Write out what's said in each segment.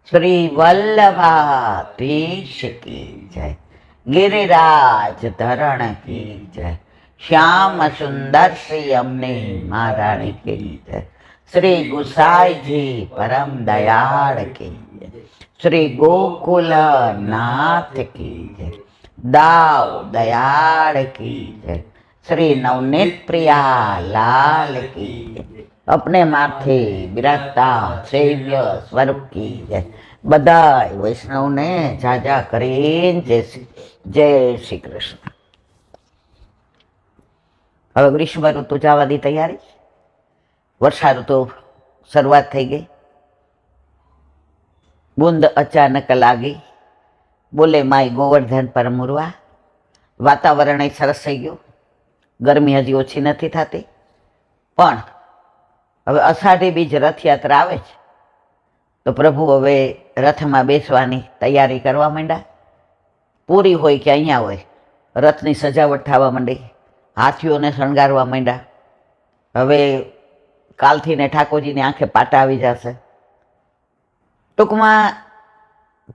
श्री वल्लभाधीश की जय, गिरिराज धरण की जय, श्याम सुंदर श्री अम्ने महारानी की जय, श्री गुसाई जी परम दयाल की जय, श्री गोकुल नाथ की जय, दाव दयाल की जय, श्री नवनीत प्रिया लाल की जय, अपने माथे बिराजता सेव्य स्वरूप की जय। बधाय वैष्णव ने जाजा કરીને जय श्री कृष्ण। હવે ગ્રીષ્મ ઋતુ જવાની તૈયારી, વર્ષા ઋતુ શરૂઆત થઈ ગઈ। બુંદ અચાનક લાગી, બોલે માય ગોવર્ધન પર મુરવા। વાતાવરણ સરસ થઈ ગયું, ગરમી હજી ઓછી નથી થતી, પણ હવે અષાઢી બીજ રથયાત્રા આવે છે તો પ્રભુ હવે રથમાં બેસવાની તૈયારી કરવા માંડ્યા। પૂરી હોય કે અહીંયા હોય, રથની સજાવટ થવા માંડી, હાથીઓને શણગારવા માંડ્યા। હવે કાલથી ને ઠાકોરજીની આંખે પાટા આવી જશે। ટૂંકમાં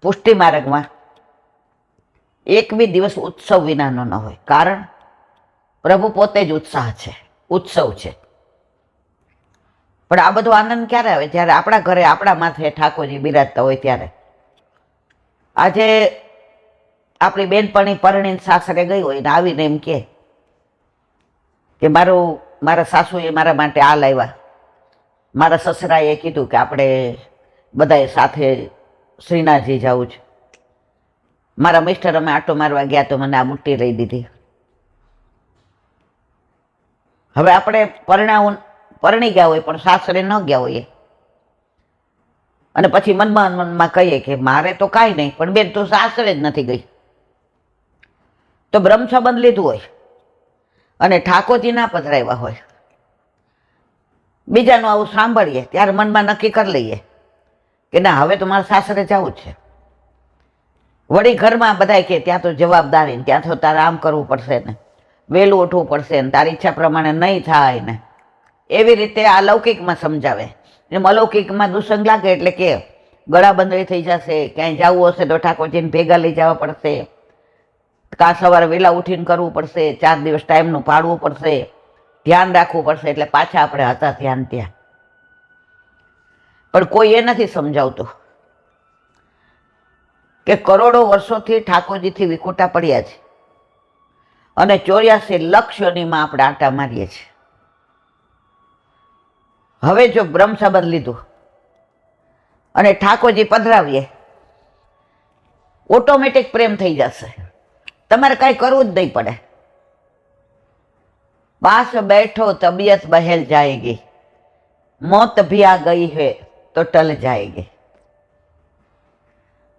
પુષ્ટિ માર્ગમાં એક બી દિવસ ઉત્સવ વિનાનો ન હોય, કારણ પ્રભુ પોતે જ ઉત્સાહ છે, ઉત્સવ છે। પણ આ બધો આનંદ ક્યારે આવે? જ્યારે આપણા ઘરે આપણા માથે ઠાકોરજી બિરાજતા હોય ત્યારે। આજે આપણી બેનપણી પરણીને સાસરે ગઈ હોય ને આવીને એમ કે મારા સાસુએ મારા માટે આ લાવ્યા, મારા સસરાએ કીધું કે આપણે બધાએ સાથે શ્રીનાથજી જવું છે, મારા મિસ્ટર અમે આટો મારવા ગયા તો મને આ બુટ્ટી લઈ દીધી। હવે આપણે પરણી ગયા હોય પણ સાસરે ન ગયા હોઈએ અને પછી મનમાં મનમાં કહીએ કે મારે તો કાંઈ નહીં, પણ બેન તું સાસરે જ નથી ગઈ। તો બ્રહ્મ સંબંધ લીધું હોય અને ઠાકોરજી ના પધરાવ્યા હોય, બીજાનું આવું સાંભળીએ ત્યારે મનમાં નક્કી કરી લઈએ કે ના હવે તો મારે સાસરે જવું છે। વળી ઘરમાં બધા કે ત્યાં તો જવાબદારી, ત્યાં તો તારે આમ કરવું પડશે ને, વહેલું ઉઠવું પડશે ને, તારી ઈચ્છા પ્રમાણે નહીં થાય ને, એવી રીતે અલૌકિકમાં સમજાવે। એમ અલૌકિકમાં દુસંગ લાગે એટલે કે ગળાબંધણી થઈ જશે, ક્યાંય જવું હશે તો ઠાકોરજીને ભેગા લઈ જવા પડશે, કાં સવારે વહેલા ઉઠીને કરવું પડશે, 4 દિવસ ટાઈમનું પાડવું પડશે, ધ્યાન રાખવું પડશે, એટલે પાછા આપણે હતા ધ્યાન ત્યાં। પણ કોઈ એ નથી સમજાવતું કે કરોડો વર્ષોથી ઠાકોરજીથી વિખૂટા પડ્યા છે અને 84 લાખ યોનિમાં આપણે આટા મારીએ છીએ। હવે જો બ્રહ્મ સંબંધ લીધું અને ઠાકોરજી પધરાવીએ, ઓટોમેટિક પ્રેમ થઈ જશે, તમારે કાંઈ કરવું જ નહીં પડે। પાસ બેઠો તબિયત બહેલ જાएगी, મોત भी आ गई है तो टल जाएगी।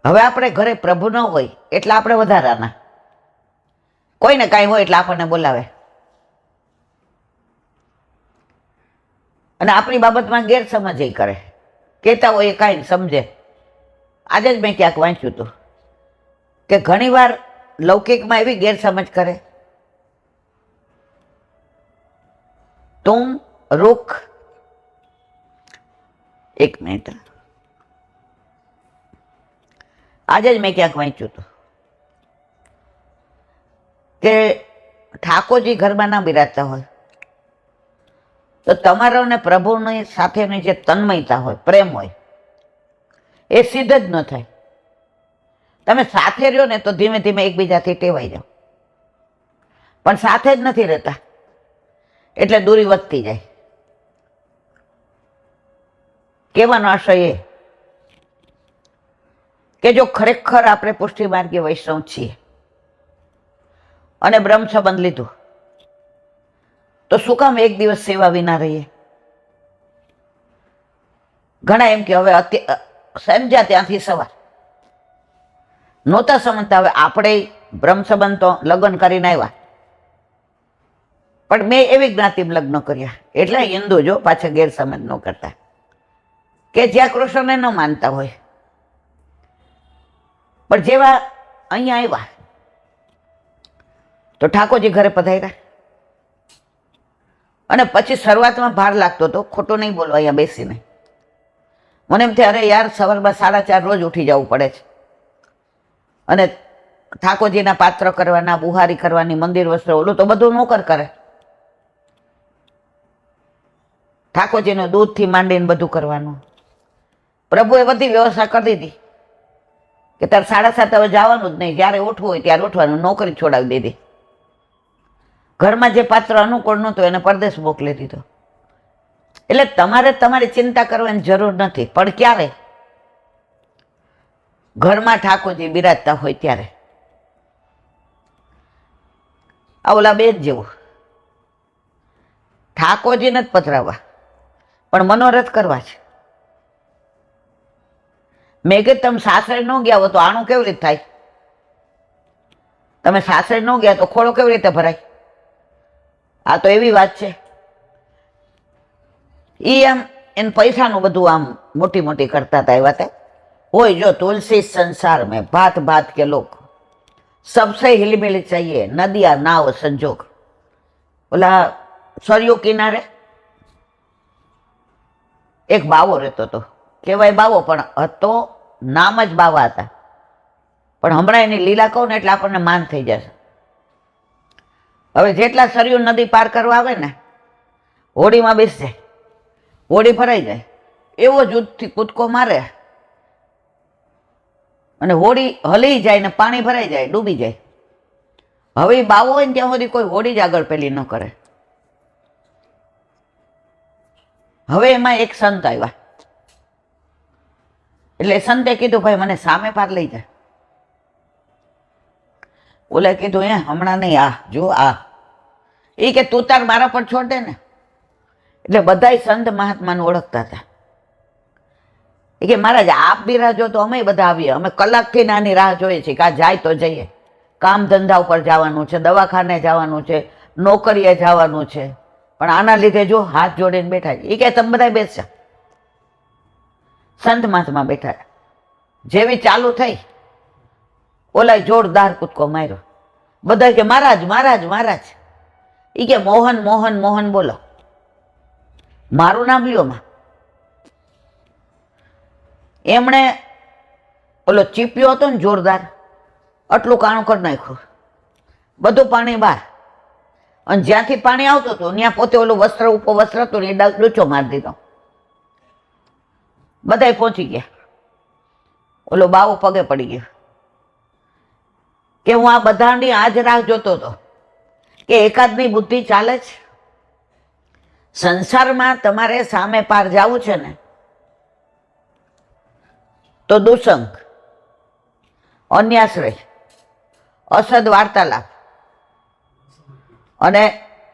હવે આપણે ઘરે પ્રભુ ન હોય એટલે આપણે વધારાના, કોઈને કાંઈ હોય એટલે આપણને બોલાવે અને આપણી બાબતમાં ગેરસમજ કરે, કહેતા હોય કાંઈ સમજે। આજે જ મેં ક્યાંક વાંચ્યું હતું કે ઘણીવાર લૌકિકમાં એવી ગેરસમજ કરે, તું રૂખ, એક મિનિટ, આજે જ મેં ક્યાંક વાંચ્યું હતું કે ઠાકોરજી ઘરમાં ના બિરાજતા હોય તો તમારો ને પ્રભુની સાથેની જે તન્મયતા હોય, પ્રેમ હોય, એ સિદ્ધ જ ન થાય। તમે સાથે રહ્યો ને તો ધીમે ધીમે એકબીજાથી ટેવાઈ જાઓ, પણ સાથે જ નથી રહેતા એટલે દૂરી વધતી જાય। કહેવાનો આશય એ કે જો ખરેખર આપણે પુષ્ટિ માર્ગીય વૈષ્ણવ છીએ અને બ્રહ્મ સંબંધ લીધું તો શું કામ એક દિવસ સેવા વિના રહીએ? ઘણા એમ કે હવે સમજ્યા ત્યાંથી સવાર નહોતા સમજતા, હવે આપણે બ્રહ્મ સંબંધ તો લગ્ન કરીને આવ્યા, પણ મેં એવી જ્ઞાતિમાં લગ્ન કર્યા એટલે હિન્દુ, જો પાછા ગેરસમજ ન કરતા, કે જ્યાં કૃષ્ણને ન માનતા હોય, પણ જેવા અહીંયા આવ્યા તો ઠાકોરજી ઘરે પધાર્યા અને પછી શરૂઆતમાં ભાર લાગતો હતો, ખોટું નહીં બોલો અહીંયા બેસીને, મને એમ થાય, અરે યાર, સવારમાં 4:30 રોજ ઉઠી જવું પડે છે અને ઠાકોરજીના પાત્ર કરવાના, બુહારી કરવાની, મંદિર વસ્ત્ર, ઓલું તો બધું નોકર કરે. ઠાકોરજીનું દૂધથી માંડીને બધું કરવાનું. પ્રભુએ બધી વ્યવસ્થા કરી દીધી કે તારે 7:30 હવે જવાનું જ નહીં, જ્યારે ઉઠવું હોય ત્યારે ઉઠવાનું, નોકરી છોડાવી દીધી. ઘરમાં જે પાત્ર અનુકૂળ નહોતું એને પરદેશ મોકલી દીધો. એટલે તમારે તમારી ચિંતા કરવાની જરૂર નથી. પણ ક્યારે? ઘરમાં ઠાકોરજી બિરાજતા હોય ત્યારે. આ ઓલા બેન જેવું, ઠાકોરજીને જ પધરાવવા પણ મનોરથ કરવા છે. મેં કીધું તમે સાસરે ન ગયા હો તો આણું કેવી રીતે થાય? તમે સાસરે ન ગયા તો ખોળો કેવી રીતે ભરાય? આ તો એવી વાત છે. એ આમ એને પૈસાનું બધું આમ મોટી મોટી કરતા હતા. એ વાત હોય, જો તુલसी संसार में भात भात के लोग सबसे हिलमिल चाहिए, नदिया नाव संजोग. ઓલા સરયુ કિનારે એક બાવો રહેતો હતો. કહેવાય બાવો, પણ હતો નામ જ બાવા હતા. પણ હમણાં એની લીલા કહું ને એટલે આપણને માન થઈ જશે. હવે જેટલા સરયુ નદી પાર કરવા આવે ને, હોડીમાં બેસી જાય, હોડી ભરાઈ જાય, એવો જૂથથી કૂદકો મારે અને હોડી હલી જાય ને પાણી ભરાઈ જાય, ડૂબી જાય. હવે બાવો હોય ને ત્યાં સુધી કોઈ હોડી જ આગળ પેલી ન કરે. હવે એમાં એક સંત આવ્યા. એટલે સંતે કીધું, ભાઈ મને સામે પાર લઈ જાય. ઓલે કીધું, હમણાં નહીં, આ જો આ. એ કે તું તાર મારા પર છોડ દે ને. એટલે બધા સંત મહાત્માને ઓળખતા હતા. એ કે મહારાજ આપ બી રાહ જો તો અમે બધા આવીએ, અમે કલાકથી નાની રાહ જોઈએ છીએ કે આ જાય તો જઈએ. કામ ધંધા ઉપર જવાનું છે, દવાખાને જવાનું છે, નોકરીએ જવાનું છે, પણ આના લીધે જો હાથ જોડીને બેઠા છે. એ કે તમે બધા બેસજા. સંત મહાત્મા બેઠા. જેવી ચાલુ થઈ, ઓલા જોરદાર કૂદકો માર્યો. બધા કે મહારાજ મહારાજ મહારાજ. એ કે મોહન મોહન મોહન બોલો, મારું નામ લ્યો માં. એમણે ઓલો ચીપ્યો હતો ને જોરદાર, આટલું કાણું કરી નાખ્યું, બધું પાણી બહાર. અને જ્યાંથી પાણી આવતું હતું ત્યાં પોતે ઓલું વસ્ત્ર ઉપર વસ્ત્ર હતું ને એ ડૂચો મારી દીધો. બધા પહોંચી ગયા. ઓલો બાવો પગે પડી ગયો કે હું આ બધાની આજ રાહ જોતો હતો કે એકાદની બુદ્ધિ ચાલે છે. સંસારમાં તમારે સામે પાર જવું છે ને તો દુસંગ, અન્યાશ્રય, અસદ વાર્તાલાપ અને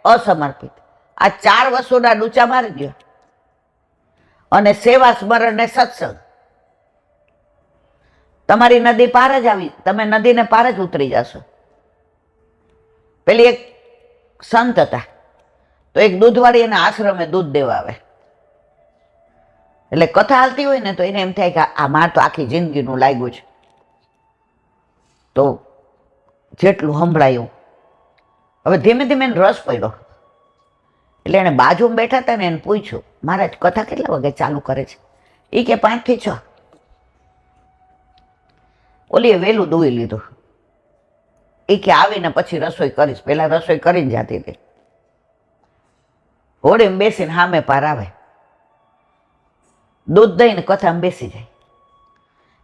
અસમર્પિત, આ 4 વસ્તુના ડૂચા મારી દો. અને સેવા, સ્મરણ ને સત્સંગ. તમારી નદી પાર જ આવી, તમે નદીને પાર જ ઉતરી જશો. પેલી એક સંત હતા, તો એક દૂધવાળી એના આશ્રમે દૂધ દેવા આવે. એટલે કથા હાલતી હોય ને તો એને એમ થાય કે આ માર તો આખી જિંદગીનું લાગ્યું છે, તો જેટલું સંભળાયું. હવે ધીમે ધીમે એને રસ પડ્યો. એટલે એને બાજુમાં બેઠા હતા ને એને પૂછ્યું, મહારાજ કથા કેટલા વાગે ચાલુ કરે છે? એ કે 5 થી 6. ઓલીએ વહેલું દૂઈ લીધું. એ કે આવીને પછી રસોઈ કરીશ, પહેલાં રસોઈ કરીને જતી હતી. હોળીમાં બેસીને સામે પાર આવે, દૂધ દઈને કથામાં બેસી જાય.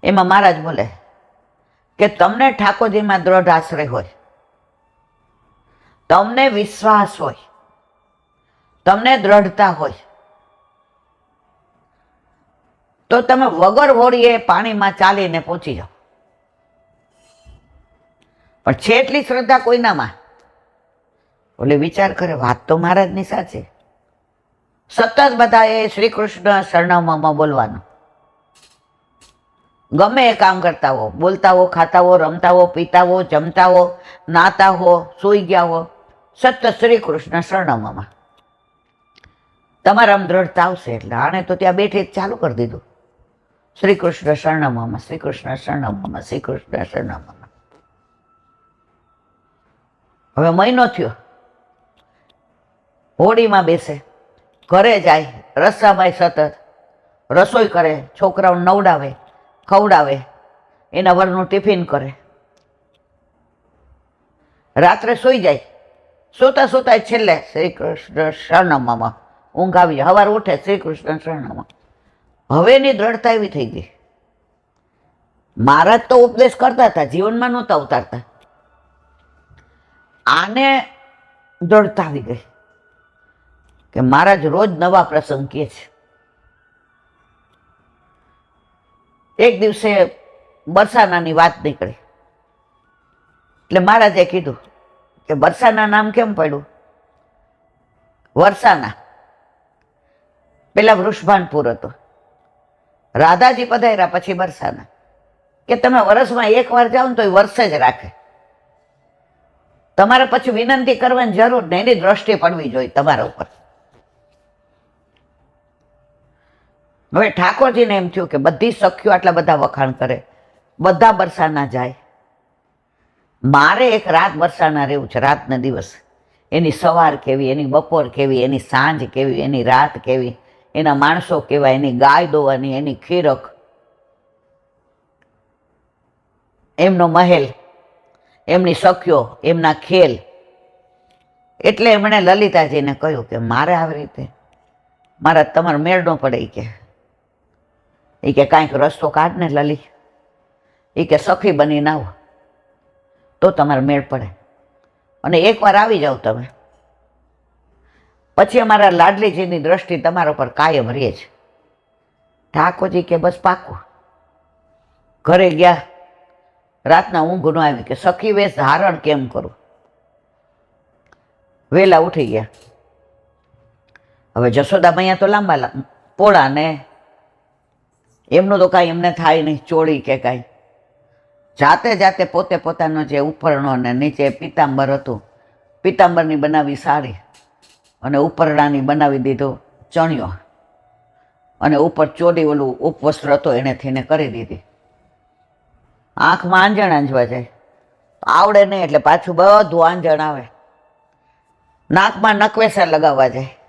એમાં મહારાજ બોલે કે તમને ઠાકોરજીમાં દ્રઢ આશ્રય હોય, તમને વિશ્વાસ હોય, તમને દ્રઢતા હોય, તો તમે વગર હોળીએ પાણીમાં ચાલીને પહોંચી જાઓ. પણ છે એટલી શ્રદ્ધા કોઈનામાં, ઓલે વિચાર કરે વાત તો મહારાજની સાચી. સતત બધાએ શ્રી કૃષ્ણ શરણામમાં બોલવાનું. ગમે એ કામ કરતા હો, બોલતા હો, ખાતા હો, રમતા હો, પીતા હો, જમતા હો, નાતા હો, સૂઈ ગયા હો, સતત શ્રી કૃષ્ણ શરણામમાં. તમારામાં દ્રઢતા આવશે. એટલે આણે તો ત્યાં બેઠી ચાલુ કરી દીધું, શ્રી કૃષ્ણ શરણામમાં, શ્રી કૃષ્ણ શરણામમાં, શ્રી કૃષ્ણ શરણામમાં. હવે મહિનો થયો, હોળીમાં બેસે, ઘરે જાય, રસ્તામાં સતત રસોઈ કરે, છોકરાઓને નવડાવે, ખવડાવે, એના વરનું ટિફિન કરે, રાત્રે સૂઈ જાય, સૂતા સૂતા છેલ્લે શ્રી કૃષ્ણ શરણમમાં ઊંઘ આવી જાય, સવારે ઉઠે શ્રી કૃષ્ણ શરણમમાં. હવે એની દ્રઢતા એવી થઈ ગઈ. મહારાજ તો ઉપદેશ કરતા હતા, જીવનમાં નહોતા ઉતારતા. આને દ્રઢતા આવી ગઈ કે મહારાજ રોજ નવા પ્રસંગ કહે છે. એક દિવસે બરસાનાની વાત નીકળી એટલે મહારાજે કીધું કે બરસાના નામ કેમ પડ્યું? વરસાના પેલા વૃષભાનપુર હતો, રાધાજી પધાર્યા પછી બરસાના. કે તમે વર્ષમાં એક વાર જાઓ ને તો એ વર્ષે જ રાખે, તમારે પછી વિનંતી કરવાની જરૂર નહીં, એની દ્રષ્ટિ પડવી જોઈએ તમારા ઉપર. હવે ઠાકોરજીને એમ થયું કે બધી સખીઓ આટલા બધા વખાણ કરે, બધા બરસાના જાય, મારે એક રાત બરસાના રહેવું છે, રાત ને દિવસ. એની સવાર કેવી, એની બપોર કેવી, એની સાંજ કેવી, એની રાત કેવી, એના માણસો કેવા, એની ગાય દોવાની, એની ખીરક, એમનો મહેલ, એમની સખીઓ, એમના ખેલ. એટલે એમણે લલિતાજીને કહ્યું કે મારે આવી રીતે મારા તમારો મેળ ન પડે. એ કે કાંઈક રસ્તો કાઢ ને લલી, એ કે સખી બનીને આવો તો તમારે મેળ પડે, અને એકવાર આવી જાઓ તમે, પછી અમારા લાડલીજીની દ્રષ્ટિ તમારા પર કાયમ રહે છે. ઠાકોરજી કે બસ પાકું. ઘરે ગયા, રાતના ઊંઘ ન આવી કે સખી વેશ ધારણ કેમ કરું. વહેલા ઉઠી ગયા. હવે જશોદા મૈયા તો લાંબા પોળા ને એમનું તો કાંઈ એમને થાય નહીં, ચોળી કે કાંઈ. જાતે જાતે પોતે પોતાનો જે ઉપરણો ને નીચે પિતાંબર હતું, પિતાંબરની બનાવી સાડી અને ઉપરણાની બનાવી દીધો ચણિયો, અને ઉપર ચોડી ઓલું ઉપવસ્ત્ર હતો એને થઈને કરી દીધી. આંખમાં આંજણ આંજવા જાય, આવડે નહીં એટલે પાછું બધું આંજણ આવે. નાકમાં નકવેસા લગાવવા જાય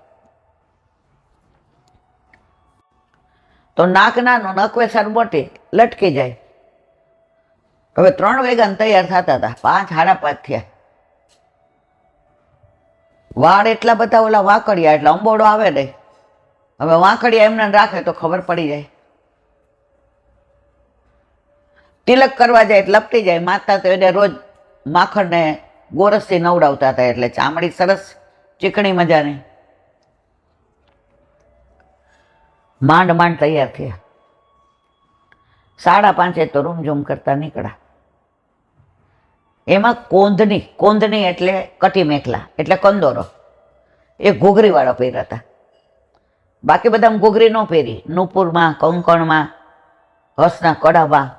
તો નાક નાનું, નકવેસર મોટી, લટકી જાય. હવે 3 વાગ્યાને તૈયાર થતા હતા, 5 સાડા 5 થયા. વાળ એટલા બધા ઓલા વાંકડિયા, એટલે અંબોડો આવે નહીં. હવે વાંકડિયા એમને રાખે તો ખબર પડી જાય. તિલક કરવા જાય એટલે લપટી જાય. માતા તો એને રોજ માખણને ગોરસથી નવડાવતા હતા, એટલે ચામડી સરસ ચીકણી મજાની. માંડ માંડ તૈયાર થયા. 5:30 તો રૂમઝૂમ કરતા નીકળ્યા. એમાં કોંધની એટલે કટી મેખલા એટલે કંદોરો, એ ઘૂઘરીવાળા પહેર્યા હતા. બાકી બધા ઘૂઘરી ન પહેરી, નુપુરમાં, કંકણમાં, હસના કડામાં,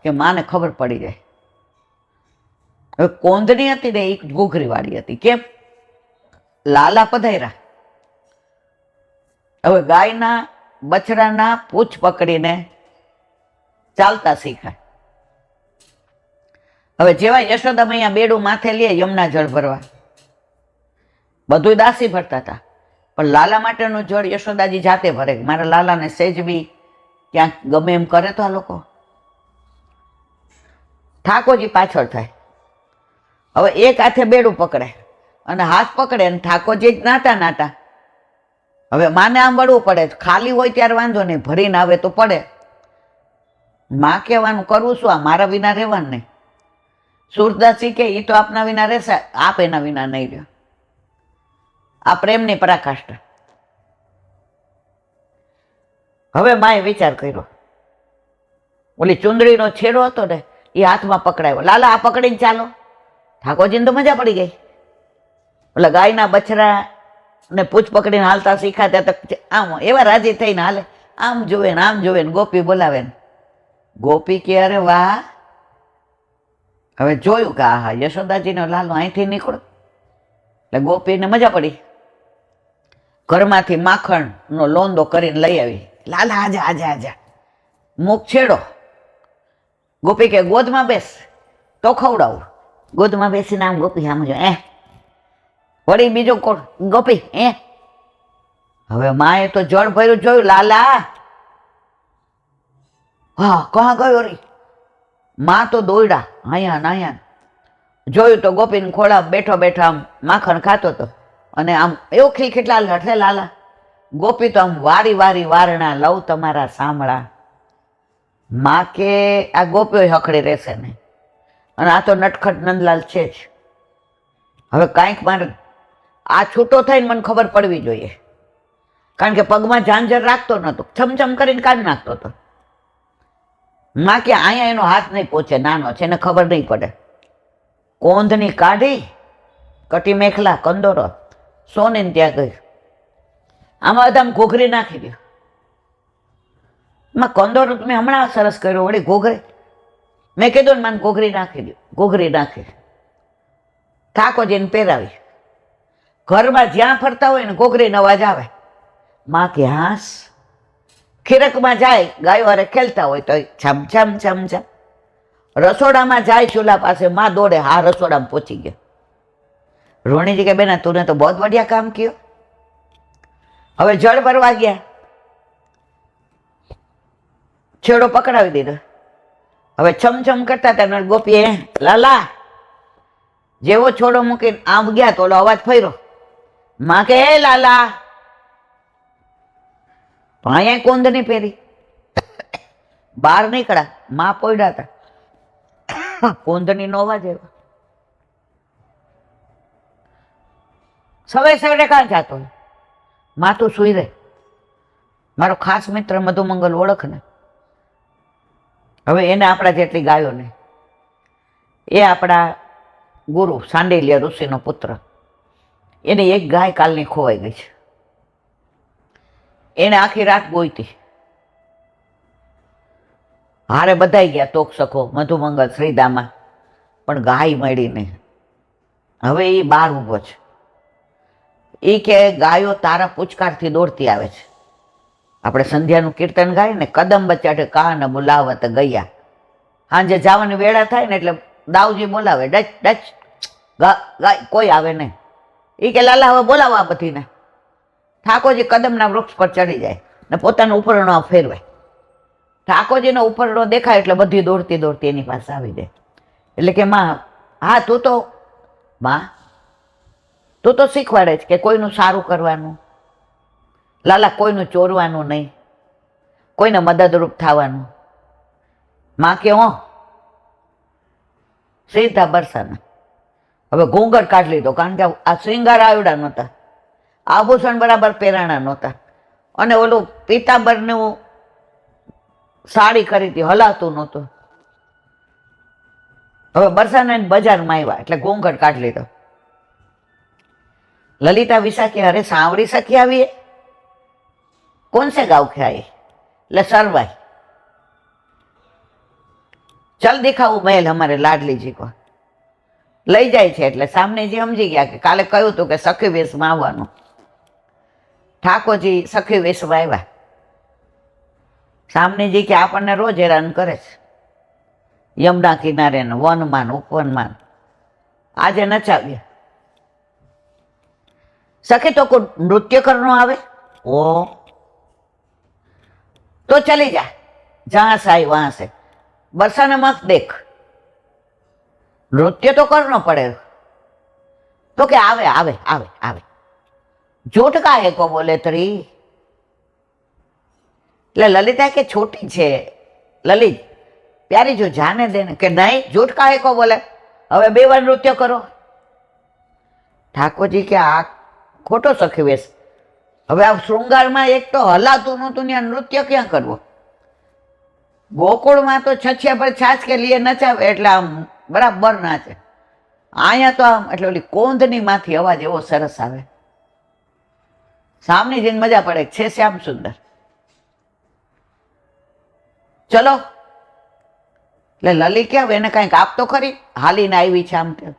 કે માને ખબર પડી જાય. હવે કોંધની હતી ને એ ઘૂઘરીવાળી હતી. કેમ? લાલા પધાર્યા. હવે ગાયના બછડાના પૂંછ પકડીને ચાલતા શીખાય. હવે જેવા યશોદા મૈયા બેડું માથે લે યમુના જળ ભરવા, બધું દાસી ભરતા હતા, પણ લાલા માટેનું જળ યશોદાજી જાતે ભરે. મારા લાલાને સેજ બી ક્યાંક ગમે એમ કરે તો આ લોકો. ઠાકોરજી પાછળ થાય. હવે એક હાથે બેડું પકડે અને હાથ પકડે, અને ઠાકોરજી જ નાટા. હવે માને આમ વળવું પડે. ખાલી હોય ત્યારે વાંધો નહીં, ભરીને આવે તો પડે. માં કહેવાનું કરવું શું, આ મારા વિના રહેવાનું નહીં. સુરદાસજી કે એ તો આપના વિના રહેશે, આપ એના વિના નહીં રહ્યો. આ પ્રેમની પરાકાષ્ઠા. હવે માએ વિચાર કર્યો, ઓલી ચુંદડીનો છેડો હતો ને એ હાથમાં પકડાયો. લાલા આ પકડીને ચાલો. ઠાકોરજીને તો મજા પડી ગઈ. ઓલા ગાયના બછડા ને પૂછ પકડીને હાલતા શીખાતા તો આમ એવા રાજી થઈને હાલે. આમ જોવે ને આમ જોવે ને ગોપી બોલાવે ને. ગોપી કે અરે વાહ. હવે જોયું કે હા યશોદાજીનો લાલો અહીંથી નીકળો એટલે ગોપીને મજા પડી. ઘરમાંથી માખણનો લોંદો કરીને લઈ આવી. લાલા આજા. મુખ છેડો. ગોપી કે ગોદમાં બેસ તો ખવડાવું. ગોદમાં બેસીને આમ ગોપી આમ જો વળી બીજો કોણ ગોપી હવે માએ તો જળ ભર્યું જોયું. લાલા હા કહા ગયો રી? માં તો દોડ્યા અહીંયા ને અહીંયા. જોયું તો ગોપીને ખોળા બેઠો બેઠા આમ માખણ ખાતો હતો અને આમ એવું ખીલખીટલા લઠે લાલા. ગોપી તો આમ વારી વારી વારણા લઉં તમારા સાંભળા. માં કે આ ગોપીઓ હખડી રહેશે ને, અને આ તો નટખટ નંદલાલ છે જ. હવે કાંઈક મારે આ છૂટો થઈને મને ખબર પડવી જોઈએ, કારણ કે પગમાં ઝાંઝર રાખતો નહોતો, છમછમ કરીને કાઢી નાખતો હતો. માં કે અહીંયા એનો હાથ નહીં પહોંચે, નાનો છે એને ખબર નહીં પડે. કોંધની કાઢી કટી મેખલા કંદોરો સોનીને ત્યાં ગઈ. આમાં બધા ઘોઘરી નાખી દો. માં કંદોરો તમે હમણાં સરસ કર્યો, વળી ઘોઘરી? મેં કીધું ને મને ઘોઘરી નાખી દો. ઘોઘરી નાખી ઠાકોરજીને પહેરાવી. ઘરમાં જ્યાં ફરતા હોય ને ઘોઘરીનો અવાજ આવે. માં કે હાસ. ખીરકમાં જાય ગાયો હારે ખેલતા હોય તો છમ છમ છમ છમ. રસોડામાં જાય ચૂલા પાસે, માં દોડે, હા રસોડામાં પહોંચી ગયા. રોણીજી કે બેના તુને તો બહુ બઢિયા કામ કિયો. હવે જળ ભરવા ગયા, છેડો પકડાવી દીધો. હવે છમછમ કરતા હતા ગોપીએ લાલા જેવો છોડો મૂકીને આમ ગયા તો ઓલો અવાજ ફર્યો. માં કે હે લાલા, અહીંયા કોંદની પહેરી. બહાર નીકળ્યા, માં પોયડા હતા. કોંદની નો અવાજ આવ્યો. સવારે સવારે કાં જાતો હોય? માં તું સુઈ રહે, મારો ખાસ મિત્ર મધુમંગલ ઓળખ ને. હવે એને આપણા જેટલી ગાયો ને, એ આપણા ગુરુ સાંડિલ્ય ઋષિનો પુત્ર, એને એક ગાય કાલની ખોવાઈ ગઈ છે. એને આખી રાત ગોઈતી. હારે બધાઈ ગયા, તોક સખો મધુમંગલ શ્રીદામાં, પણ ગાય મળી નહીં. હવે એ બહાર ઊભો છે. એ કે ગાયો તારા પૂચકારથી દોડતી આવે છે. આપણે સંધ્યાનું કીર્તન ગાય ને, કદમ બચાટે કાન બોલાવત ગયા. સાંજે જવાની વેળા થાય ને એટલે દાવજી બોલાવે, ડચ ડચ ગાય, કોઈ આવે નહીં. એ કે લાલા હવે બોલાવો આ બધીને. ઠાકોરજી કદમના વૃક્ષ પર ચડી જાય ને પોતાનો ઉપરણો ફેરવાય. ઠાકોરજીનો ઉપરણો દેખાય એટલે બધી દોડતી દોડતી એની પાસે આવી જાય. એટલે કે માં, હા તું તો માં, તું તો શીખવાડે છે કે કોઈનું સારું કરવાનું, લાલા કોઈનું ચોરવાનું નહીં, કોઈને મદદરૂપ થવાનું. માં કે હો સીધા બરસાના. હવે ઘૂંઘટ કાઢી લીધો, કારણ કે આ શ્રીંગાર આવડા નહોતા, આભૂષણ બરાબર પહેરાણા નહોતા, અને ઓલું પીતાંબરનું સાડી કરી હતી, હલાતું નહોતું. હવે બરસાના બજારમાં આવ્યા એટલે ઘૂંઘટ કાઢી લીધો. ललिता विशा के अरे सांवरी सखी आई है, कौन से गांव के आई? ले सरवाई, चल दिखाऊ महल हमारे लाडली जी को. લઈ જાય છે એટલે સામનેજી સમજી ગયા કે કાલે કહ્યું હતું કે સખી વેશમાં આવવાનું. ઠાકોરજી સખી વેશમાં આવ્યા. સામનેજી કે આપણને રોજ હેરાન કરે છે, યમુના કિનારે વનમાં ઉપવનમાં. આજે નચાવ્યા. सखी तो को नृत्य करना आवे? ओ तो चली जा, जहां से आई वहां से. बरसा ने मत देख, नृत्य तो करना पड़ेगा. तो क्या आवे आवे आवे आवे. झूठ का है को बोले तरी. ललिता के छोटी छे, ललित प्यारी जो जाने देने के नहीं, झूठ का है को बोले. હવે બે વાર નૃત્ય કરો. ઠાકોરજી કે આ ખોટો સખી વેશ. હવે આ શૃંગારમાં એક તો હલાતું નહોતું, ત્યાં નૃત્ય ક્યાં કરવો? ગોકુળમાં તો છછિયા પર છાછ કે લીએ નચાવે એટલે આમ બરાબર નાચે. અહીંયા તો આમ એટલે ઓલી કોંધની માંથી અવાજ એવો સરસ આવે. સામની જઈને મજા પડે છે શ્યામ સુંદર. ચલો એટલે લલી કે એને કંઈક આપતો ખરી, હાલીને આવી છે આમ તેમ.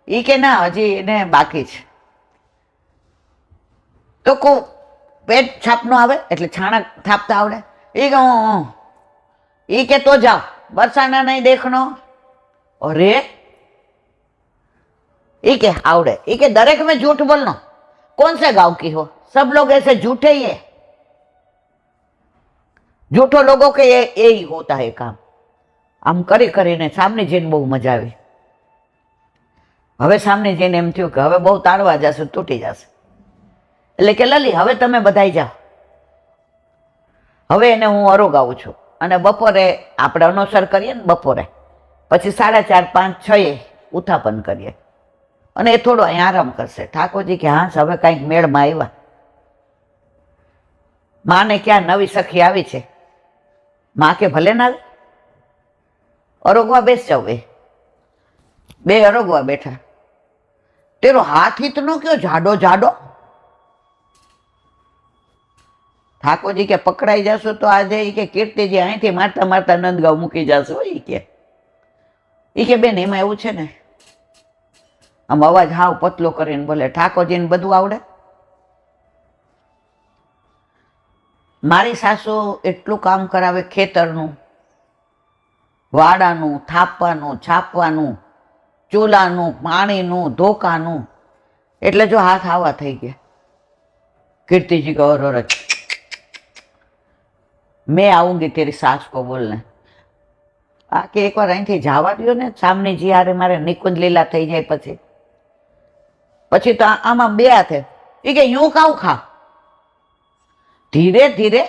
એ કે ના, હજી એને બાકી છે. તો કો પેટ છાપનો આવે એટલે છાણા થાપતા આવડે? એ કે એ કે તો જાઓ, બરસાના નહીં દેખનો. અરે એ કે आवड़े. એ કે दरेक में झूठ बोलना, कौन से गांव की हो, सब लोग ऐसे झूठे ही है. झूठो लोगों के ये ही होता है काम। આમ કરી કરીને સામને જઈને બહુ મજા આવી। હવે સામને જઈને એમ થયું કે હવે બહુ તાળવા જશે, તૂટી જશે, એટલે કે લલી હવે તમે બધાય જાઓ, હવે એને હું અરોગાવું છું અને બપોરે આપણે અનુસર કરીએ ને, બપોરે પછી 4:30, 5, 6 ઉત્થાપન કરીએ અને એ થોડો અહીં આરામ કરશે। ઠાકોરજી કે હા હવે કાંઈક મેળમાં આવ્યા। માને ક્યાં નવી સખી આવી છે, માં કે ભલે ના આવે, અરોગવા બેસ જાવ। બે અરોગવા બેઠા। તેરો હાથ ઇતનો ક્यों જાડો જાડો? ઠાકોરજી કે પકડાઈ જશો તો આજે કે કીર્તિજી અહીંથી મારતા મારતા નંદગાંવ મૂકી જશો। એ કે બેન એમાં એવું છે ને, આમ અવાજ હાવ પતલો કરીને બોલે, ઠાકોરજીને બધું આવડે? મારી સાસુ એટલું કામ કરાવે, ખેતરનું, વાડાનું, થાપવાનું, છાપવાનું, ચૂલાનું, પાણીનું, ધોકાનું, એટલે જો હાથ આવા થઈ ગયા। કીર્તિજી કહો रो मैं आऊंगी तेरी सास को बोलने। આ કે એકવાર અહીંથી જવા દો ને, સામની જી હારે મારે નિકુંજ લીલા થઈ જાય પછી તો આમાં બે હાથે। એ કે यूं काऊ खा, धीरे धीरे।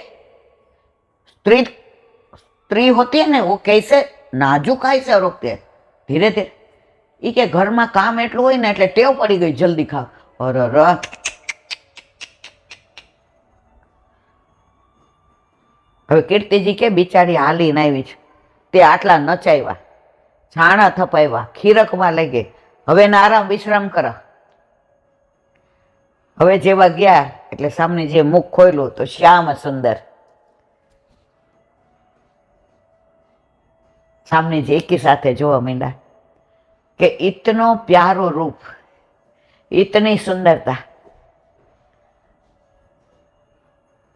स्त्री होती है ना, वो कैसे नाजुकाई से रोकती है, धीरे धीरे। એ કે ઘરમાં કામ એટલું હોય ને એટલે ટેવ પડી ગઈ જલ્દી ખાવ। અરે હવે કીર્તિજી કે બિચારી હાલીને આવી છે, તે આટલા નચાવ્યા, છાણા થપાવ્યા, ખીરકમાં લઈ ગઈ, હવે એને આરામ વિશ્રામ કરો। હવે જેવા ગયા એટલે સામે જે મુખ ખોલ્યું તો શ્યામ સુંદર સામને જે એકી સાથે જોવા માંડ્યા કે ઇતનો પ્યારો રૂપ, ઇતની સુંદરતા।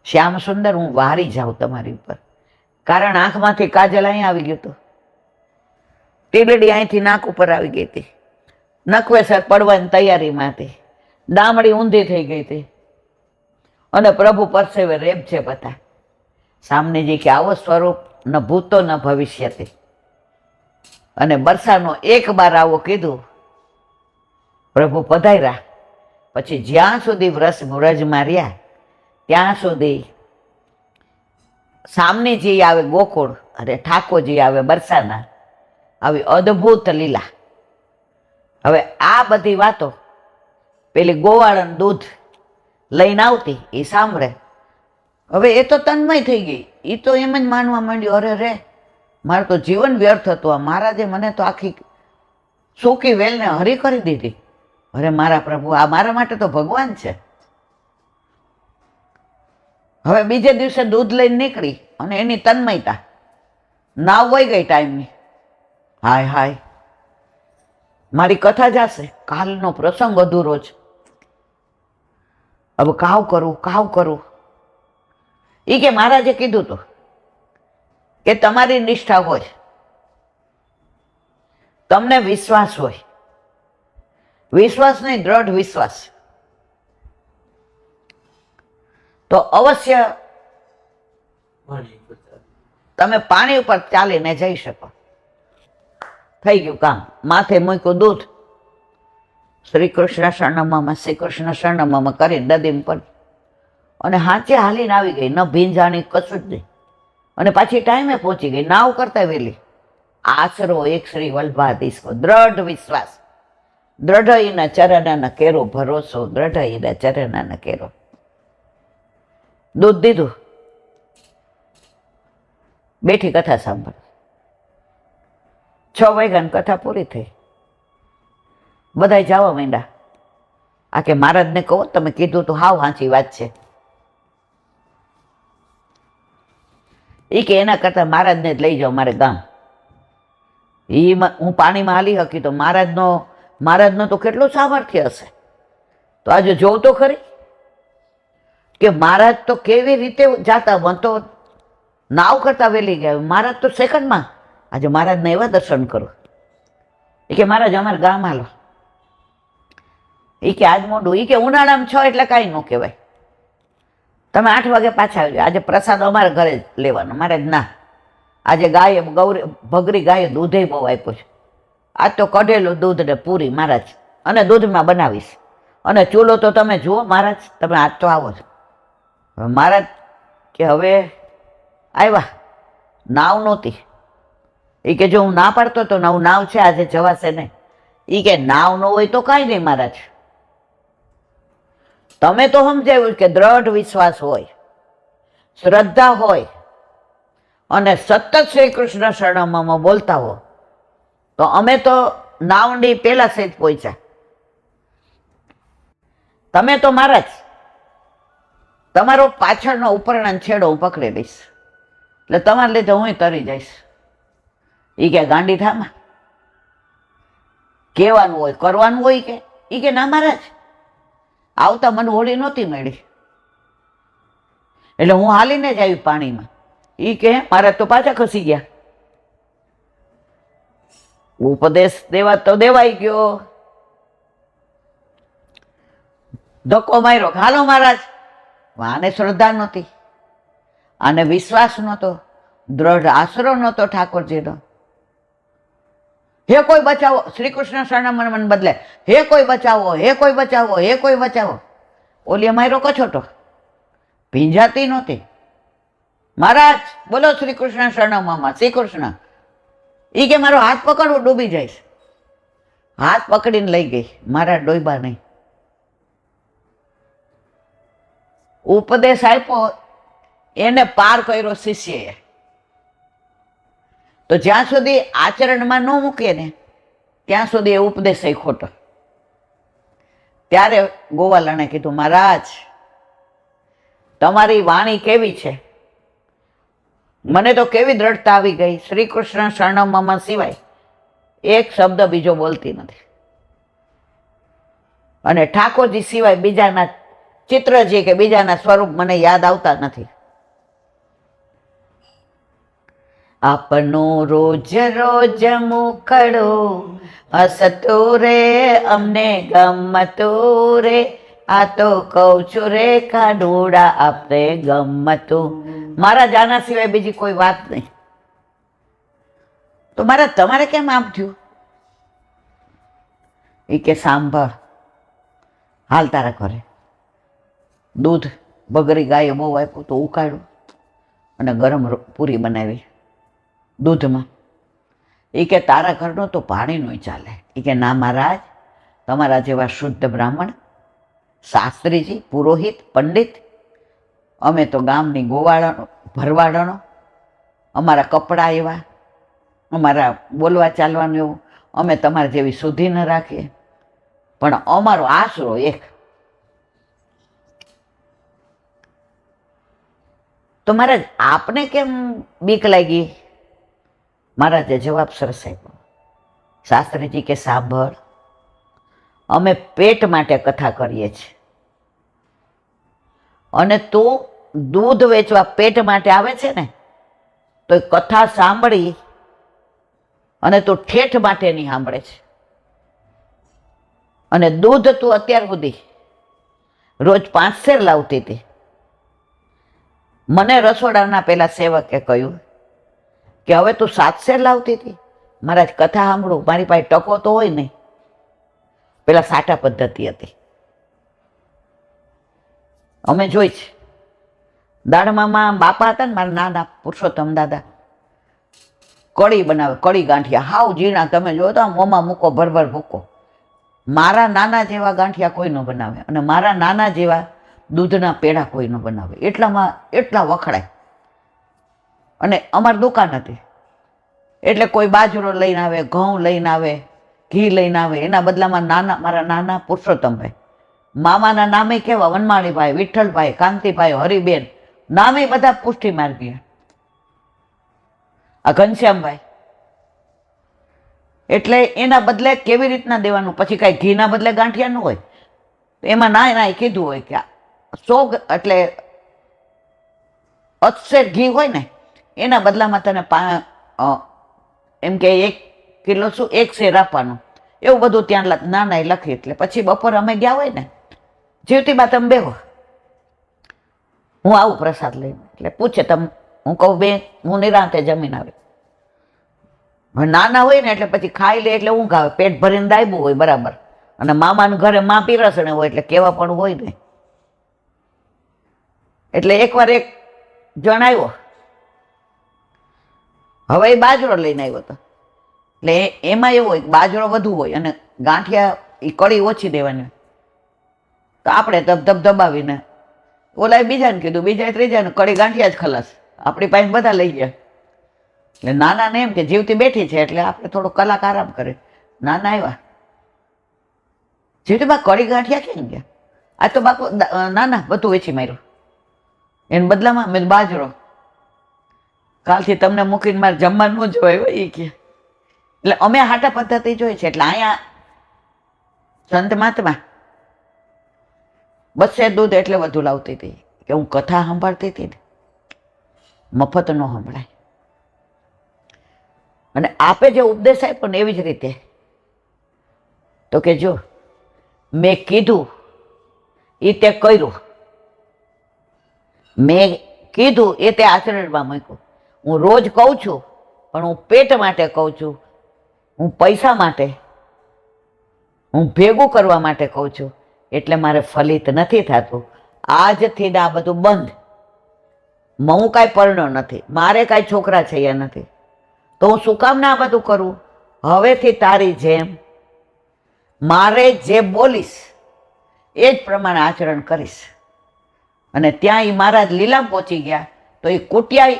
શ્યામ સુંદર, હું વારી જાઉં તમારી ઉપર, કારણ આંખમાંથી કાજલ અહીં આવી ગયું હતું, ટીલડી અહીંથી નાક ઉપર આવી ગઈ હતી, નખવેસર પડવાની તૈયારીમાં હતી, ડામડી ઊંધી થઈ ગઈ હતી અને પ્રભુ પરસેવે રેબ છે બધા। સામને જે કે આવો સ્વરૂપ ન ભૂતો ન ભવિષ્યથી। અને બરસાનો એક બાર આવો કીધું, પ્રભુ પધાર્યા પછી જ્યાં સુધી વ્રજમાં રહ્યા ત્યાં સુધી સામનેજી આવે ગોકુળ અને ઠાકોરજી આવે બરસાના। આવી અદ્ભુત લીલા। હવે આ બધી વાતો પેલી ગોવાળન દૂધ લઈને આવતી એ સાંભળે, હવે એ તો તન્મય થઈ ગઈ। એ તો એમ જ માનવા માંડ્યું, અરે રે મારું તો જીવન વ્યર્થ હતું, આ મહારાજે મને તો આખી સૂકી વેલને હરી કરી દીધી। અરે મારા પ્રભુ, આ મારા માટે તો ભગવાન છે। હવે બીજે દિવસે દૂધ લઈને નીકળી અને એની તન્મયતા નાવ વહી ગઈ ટાઈમની। હાય હાય મારી કથા જશે, કાલનો પ્રસંગ અધૂરો છે, હવે કાવ કરું। એ કે મહારાજે કીધું તો કે તમારી નિષ્ઠા હોય, તમને વિશ્વાસ હોય, વિશ્વાસ નહીં દ્રઢ વિશ્વાસ, તો અવશ્ય તમે પાણી ઉપર ચાલીને જઈ શકો। થઈ ગયું કામ, માથે મૂક્યું દૂધ, શ્રી કૃષ્ણ શરણમાં, શ્રી કૃષ્ણ શરણમાં કરી દદીમ પર અને હાચે હાલીને આવી ગઈ, ન ભીંજાણી કશું જ નહીં, અને પાછી ટાઈમે પહોંચી ગઈ, નાવ કરતા વેલી। આશરો એક શ્રી વલ્ભાધીશ કો દ્રઢ વિશ્વાસ, દ્રઢ ઈના ચરણના કેરો ભરોસો, દ્રઢ ઈના ચરણના કેરો। દૂધ દીધું, બેઠી કથા સાંભળ। 6 વાગ્યાની કથા પૂરી થઈ, બધાય જવા માંડ્યા। આ કે મહારાજને કહો તમે કીધું તો હાવ સાચી વાત છે। એ કે એના કરતા મહારાજને જ લઈ જાઓ મારે ગામ। હું પાણીમાં હાલી શકી તો મહારાજનો તો કેટલું સામર્થ્ય હશે, તો આજે જોઉં તો ખરી કે મહારાજ તો કેવી રીતે જાતા, મને તો નાવ કરતા વેલી ગયા, મહારાજ તો સેકન્ડમાં। આજે મહારાજને એવા દર્શન કરો। એ કે મહારાજ અમારા ગામ હાલો। એ કે આજ મોડું, એ કે ઉનાળામાં 6 એટલે કાંઈ ન કહેવાય, તમે 8 વાગે પાછા આવજો, આજે પ્રસાદ અમારે ઘરે જ લેવાનો. મારે જ ના, આજે ગાયે ભગરી ગાયે દૂધે બહુ આપ્યું છે. આજ તો કઢેલું દૂધ ને પૂરી મહારાજ, અને દૂધમાં બનાવીશ. અને ચૂલો તો તમે જુઓ મહારાજ, તમે આજ તો આવો છો. મહારાજ કે હવે આવ્યા, નાવ નહોતી. એ કે જો હું ના પાડતો તો નવું નાવ છે, આજે જવાશે નહીં. એ કે નાવ ન હોય તો કાંઈ નહીં મહારાજ, તમે તો સમજાવ્યું કે દ્રઢ વિશ્વાસ હોય, શ્રદ્ધા હોય અને સતત શ્રી કૃષ્ણ શરણમાં બોલતા હો, તો અમે તો નાવની પેલા સેજ પહોંચ્યા. તમે તો મહારાજ તમારો પાછળનો ઉપરનો છેડો હું પકડી લઈશ, એટલે તમારે લીધે હું તરી જઈશ. એ કે ગાંડી થામાં કહેવાનું હોય કરવાનું હોય કે? એ કે ના મહારાજ, આવતા મને હોળી નહોતી મળી, એટલે હું હાલીને જ આવી પાણીમાં. એ કે મારા તો પાછા ખસી ગયા. ઉપદેશ દેવા તો દેવાઈ ગયો, ધક્કો માર્યો, હાલો મહારાજ. આને શ્રદ્ધા નહોતી, આને વિશ્વાસ નહોતો, દ્રઢ આશરો નહોતો ઠાકોરજીનો. હે કોઈ બચાવો, શ્રી કૃષ્ણ શરણમાં મને બદલે, હે કોઈ બચાવો, હે કોઈ બચાવો, હે કોઈ બચાવો. ઓલી માર્યો કછોટો, ભીંજાતી નહોતી. મહારાજ બોલો શ્રી કૃષ્ણ શરણમાં, શ્રી કૃષ્ણ. એ કે મારો હાથ પકડવો, ડૂબી જઈશ. હાથ પકડીને લઈ ગઈ, મારા ડોયબા નહીં. ઉપદેશ આપ્યો, એને પાર કર્યો શિષ્યએ. તો જ્યાં સુધી આચરણમાં ન મૂકે ને ત્યાં સુધી એ ઉપદેશ ખોટો. ત્યારે ગોવાલાને કીધું, મહારાજ તમારી વાણી કેવી છે, મને તો કેવી દ્રઢતા આવી ગઈ. શ્રી કૃષ્ણ શરણમાં સિવાય એક શબ્દ બીજો બોલતી નથી, અને ઠાકોરજી સિવાય બીજાના ચિત્રજી કે બીજાના સ્વરૂપ મને યાદ આવતા નથી. આપનો રોજ રોજ મુખડો હસતો રે, અમને ગમતો રે, આ તો કહું છું રે કાનુડા આપણે ગમતું. મારા જાના સિવાય બીજી કોઈ વાત નહીં. તો મારા તમારે કેમ આમ થયું? એ કે સાંભળ, હાલ તારા ઘરે દૂધ બગરી ગાયે બહુ આપ્યું તો ઉકાળ્યું અને ગરમ પૂરી બનાવી દૂધમાં. એ કે તારા ઘરનો તો પાણીનું ચાલે. એ કે ના મહારાજ, તમારા જેવા શુદ્ધ બ્રાહ્મણ, શાસ્ત્રીજી, પુરોહિત, પંડિત, અમે તો ગામની ગોવાળાનો ભરવાડનો, અમારા કપડાં એવા, અમારા બોલવા ચાલવાનું એવું, અમે તમારા જેવી શુદ્ધિ ન રાખીએ, પણ અમારો આશરો એક. તો મહારાજ આપને કેમ બીક લાગી? મહારાજે જવાબ સરસ આપ્યો. શાસ્ત્રીજી કે સાંભળ, અમે પેટ માટે કથા કરીએ છીએ, અને તું દૂધ વેચવા પેટ માટે આવે છે ને, તો એ કથા સાંભળી અને તું ઠેઠ માટેની સાંભળે છે. અને દૂધ તું અત્યાર સુધી રોજ 5 શેર લાવતી હતી. મને રસોડાના પેલા સેવકે કહ્યું કે હવે તું 7 શેર લાવતી હતી. મહારાજ કથા સાંભળું, મારી પાસે ટકો તો હોય નહીં. પેલા સાટા પદ્ધતિ હતી, અમે જોઈ છે. દાડમામાં બાપા હતા ને મારા નાના પુરુષોત્તમ દાદા, કળી બનાવે, કળી ગાંઠિયા હાવ ઝીણા, તમે જો તો મોંમાં મૂકો ભરભર ભૂકો. મારા નાના જેવા ગાંઠિયા કોઈ ન બનાવે, અને મારા નાના જેવા દૂધના પેડા કોઈ ન બનાવે. એટલા વખણાય. અને અમારી દુકાન હતી, એટલે કોઈ બાજરો લઈને આવે, ઘઉં લઈને આવે, ઘી લઈને આવે. એના બદલામાં મારા નાના પુરુષોત્તમભાઈ, મામાના નામે કેવા, વનમાળીભાઈ, વિઠ્ઠલભાઈ, કાંતિભાઈ, હરિબેન, નામે બધા પુષ્ટિ માર્ગીય. આ ઘનશ્યામભાઈ, એટલે એના બદલે કેવી રીતના દેવાનું? પછી કાંઈ ઘીના બદલે ગાંઠિયા ન હોય, એમાં ના કીધું હોય કે 100 એટલે અતશેર ઘી હોય ને, એના બદલામાં તને એમ કે 1 કિલો શું 1 શેર આપવાનું, એવું બધું ત્યાં નાના લખી. એટલે પછી બપોર અમે ગયા હોય ને, જીવતીબા તમે બેહો, હું આવું પ્રસાદ લઈને. એટલે પૂછે તમે, હું કહું બે હું નિરાંતે જમીન આવે. નાના હોય ને એટલે પછી ખાઈ લે એટલે ઊંઘ આવે, પેટ ભરીને દાયબું હોય બરાબર, અને મામાના ઘરે માં પીરસણે હોય એટલે કેવા પણ હોય ને. એટલે એકવાર એક જણ આવ્યો, હવે એ બાજરો લઈને આવ્યો હતો. એટલે એમાં એવું હોય બાજરો વધુ હોય અને ગાંઠિયા એ કળી ઓછી દેવાની. તો આપણે ધબ દબાવીને ઓલા બીજાને કીધું, બીજા ત્રીજાને કળી ગાંઠિયા જ ખલાસ, આપણી પાસે બધા લઈ ગયા. એટલે નાનાને એમ કે જીવતી બેઠી છે એટલે આપણે થોડો કલાક આરામ કરે. નાના આવ્યા, જીવતી બા કળી ગાંઠિયા કેમ ગયા? આ તો બાપુ નાના બધું વેચી માર્યું, એને બદલામાં મેં બાજરો. કાલથી તમને મૂકીને મારે જમવાનું જ હોય એ કે. એટલે અમે હાટા પદ્ધતિ જોઈ છે. એટલે અહીંયા સંત મહાત્મા બસે દૂધ એટલે વધુ લાવતી હતી કે હું કથા સાંભળતી હતી ને, મફત ન સંભળાય. અને આપે જે ઉપદેશ આપ્યો ને એવી જ રીતે તો કે જો મેં કીધું એ તે કર્યું, મેં કીધું એ તે આચરણમાં મૂક્યું. હું રોજ કહું છું પણ હું પેટ માટે કહું છું, હું પૈસા માટે, હું ભેગું કરવા માટે કહું છું, એટલે મારે ફલિત નથી થતું. આજથી આ બધું બંધ. હું કાંઈ પરણો નથી, મારે કાંઈ છોકરા છે નથી, તો હું શું કામ ના બધું કરું? હવેથી તારી જેમ મારે જે બોલીશ એ જ પ્રમાણે આચરણ કરીશ. અને ત્યાં એ મહારાજ લીલામ પહોંચી ગયા તો એ કુટિયા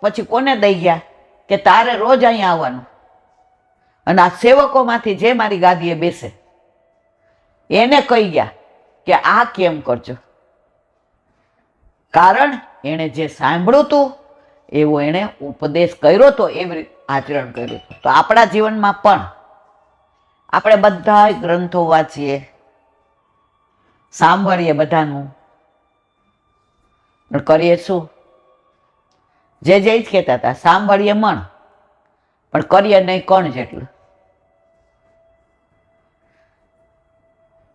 પછી કોને દઈ ગયા કે તારે રોજ અહીંયા આવવાનું. અને આ સેવકોમાંથી જે મારી ગાદીએ બેસે એને કહી ગયા કે આ કેમ કરજો, કારણ એણે જે સાંભળ્યું હતું એવો એણે ઉપદેશ કર્યો હતો, એવી રીતે આચરણ કર્યું. તો આપણા જીવનમાં પણ આપણે બધા ગ્રંથો વાંચીએ, સાંભળીએ બધાનું, કરીએ શું? જે જ કહેતા હતા, સાંભળીએ મણ પણ કરીએ નહીં કણ જેટલું.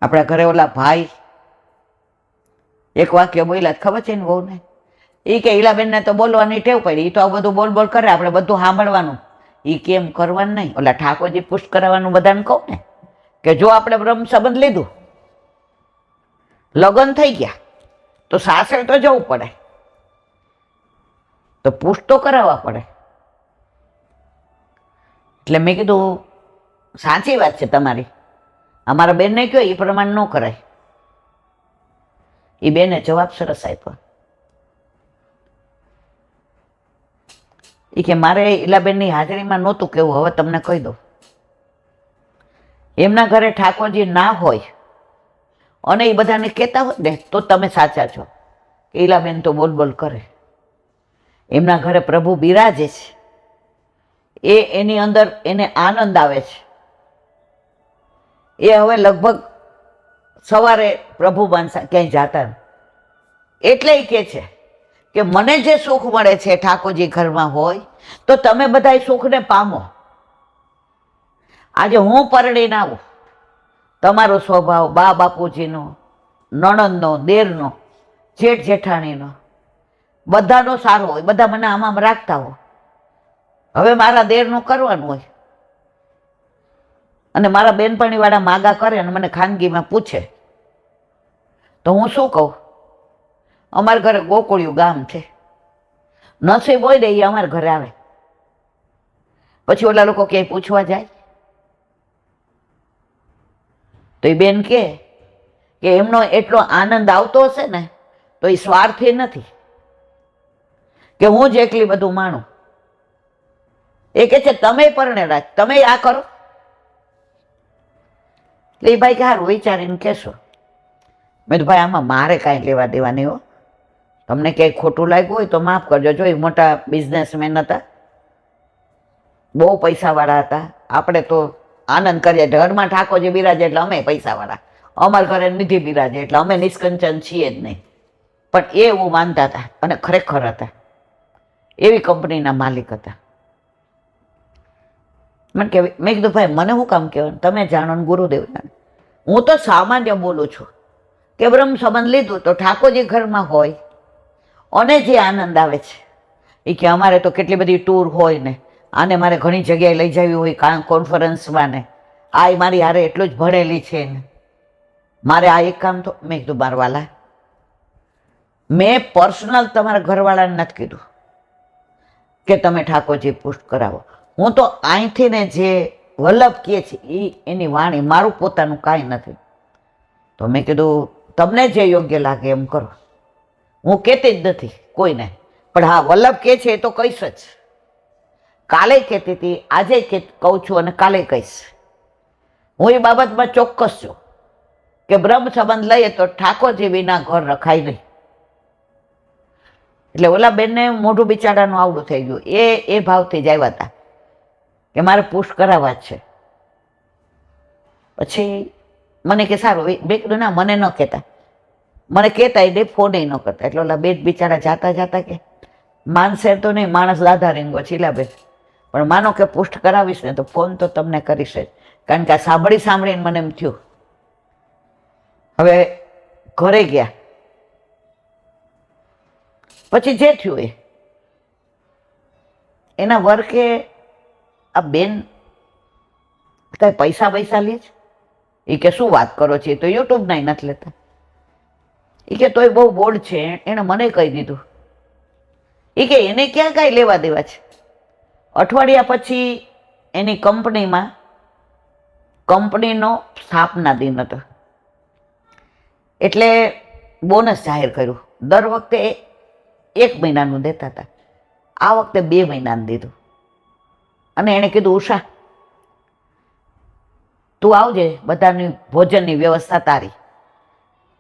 આપણા ઘરે ઓલા ભાઈ એક વાક્ય બોલ્યા ખબર છે ને બહુ ને, એ કે ઈલાબેનને તો બોલવાની ટેવ પડી, એ તો આ બધું બોલ બોલ કરે, આપણે બધું સાંભળવાનું. એ કેમ કરવાનું નહીં? ઓલા ઠાકોરજી પુષ્ટ કરાવવાનું બધાને કહું ને કે જો આપણે બ્રહ્મ સંબંધ લીધું, લગ્ન થઈ ગયા તો સાસરે તો જવું પડે, તો પુષ્ટ તો કરાવવા પડે. એટલે મેં કીધું સાચી વાત છે તમારી, અમારા બેનને કહ્યું એ પ્રમાણે ન કરાય. એ બેને જવાબ સરસ આપ્યો. એ કે મારે ઈલાબેનની હાજરીમાં નહોતું કેવું, હવે તમને કહી દઉં. એમના ઘરે ઠાકોરજી ના હોય અને એ બધાને કહેતા હોય ને તો તમે સાચા છો કે ઈલાબેન તો બોલ બોલ કરે. એમના ઘરે પ્રભુ બિરાજે છે, એ એની અંદર એને આનંદ આવે છે. એ હવે લગભગ સવારે પ્રભુ બાંસા ક્યાંય જાતા, એટલે એ કહે છે કે મને જે સુખ મળે છે ઠાકોરજી ઘરમાં હોય તો તમે બધા સુખને પામો. આજે હું પરણીને આવું, તમારો સ્વભાવ બા બાપુજીનો, નણંદનો, દેરનો, જેઠ જેઠાણીનો બધાનો સારો હોય, બધા મને આમાં રાખતા હોય. હવે મારા દેરનું કરવાનું હોય અને મારા બેનપણીવાળા માગા કરે અને મને ખાનગીમાં પૂછે તો હું શું કહું? અમારા ઘરે ગોકુળિયું ગામ છે, નસીબ હોય ને એ અમારા ઘરે આવે. પછી ઓલા લોકો ક્યાંય પૂછવા જાય તો એ બેન કે એમનો એટલો આનંદ આવતો હશે ને તો એ સ્વાર્થી નથી કે હું જ એકલી બધું માનું. એ કે છે તમે પરણે રાખ, તમે આ કરો. એટલે એ ભાઈ કે સારું વિચારીને કહેશો. મેં તો ભાઈ આમાં મારે કાંઈ લેવા દેવા નહીં હો, તમને ક્યાંય ખોટું લાગ્યું હોય તો માફ કરજો. જો એ મોટા બિઝનેસમેન હતા, બહુ પૈસાવાળા હતા, આપણે તો આનંદ કરીએ, ઘરમાં ઠાકોરજી બિરાજે એટલે અમે પૈસાવાળા, અમારા ઘરે નિધિ બિરાજે એટલે અમે નિષ્કંચન છીએ જ નહીં. પણ એ એવું માનતા હતા અને ખરેખર હતા, એવી કંપનીના માલિક હતા. મને કે મેં કીધું ભાઈ મને શું કામ કહેવાનું, તમે જાણો ને ગુરુદેવ જાણે. હું તો સામાન્ય બોલું છું કે બ્રહ્મ સંબંધ લીધું તો ઠાકોરજી ઘરમાં હોય અને જે આનંદ આવે છે એ કે અમારે તો કેટલી બધી ટૂર હોય ને, આને મારે ઘણી જગ્યાએ લઈ જવી હોય કોન્ફરન્સમાં ને, આ મારી હારે એટલું જ ભણેલી છે ને, મારે આ એક કામ તો મેં કીધું મારવાલા, મેં પર્સનલ તમારા ઘરવાળાને નથી કીધું કે તમે ઠાકોરજી પુષ્ટ કરાવો. હું તો અહીંથી ને જે વલ્લભ કહે છે એની વાણી, મારું પોતાનું કાંઈ નથી. તો મેં કીધું તમને જે યોગ્ય લાગે એમ કરો, હું કહેતી જ નથી કોઈને, પણ હા વલ્લભ કહે છે એ તો કહીશ જ. કાલે કહેતી હતી, આજે કહું છું અને કાલે કહીશ. હું એ બાબતમાં ચોક્કસ છું કે બ્રહ્મ સંબંધ લઈએ તો ઠાકોરજી વિના ઘર રખાય નહીં. એટલે ઓલા બેનને મોઢું બિચારાનું આવડું થઈ ગયું. એ ભાવથી જ આવ્યા હતા કે મારે પુષ્ટ કરાવવા જ છે. પછી મને કે સારું, બે કીધું ના મને ન કહેતા, મને કહેતા એટલે ફોન ન કરતા. એટલે ઓલા બેન બિચારા જાતા જાતા કે માનશે તો નહીં, માણસ દાદા રીંગો છીલાબેન, પણ માનો કે પુષ્ટ કરાવીશ ને તો ફોન તો તમને કરીશ જ. કારણ કે આ સાંભળીને મને એમ થયું. હવે ઘરે ગયા પછી જે થયું એના વર્કે આ બેન કઈ પૈસા લે છે? એ કે શું વાત કરો છો, તો યુટ્યુબ ના નથી લેતા. એ કે તોય બહુ બોર્ડ છે, એને મને કહી દીધું. એ કે એને ક્યાં કાંઈ લેવા દેવા છે. અઠવાડિયા પછી એની કંપનીનો સ્થાપના દિન હતો એટલે બોનસ જાહેર કર્યું. દર વખતે 1 મહિનાનું દેતા હતા, આ વખતે 2 મહિનાનું દીધું. અને એણે કીધું ઉષા તું આવજે, બધાની ભોજનની વ્યવસ્થા તારી.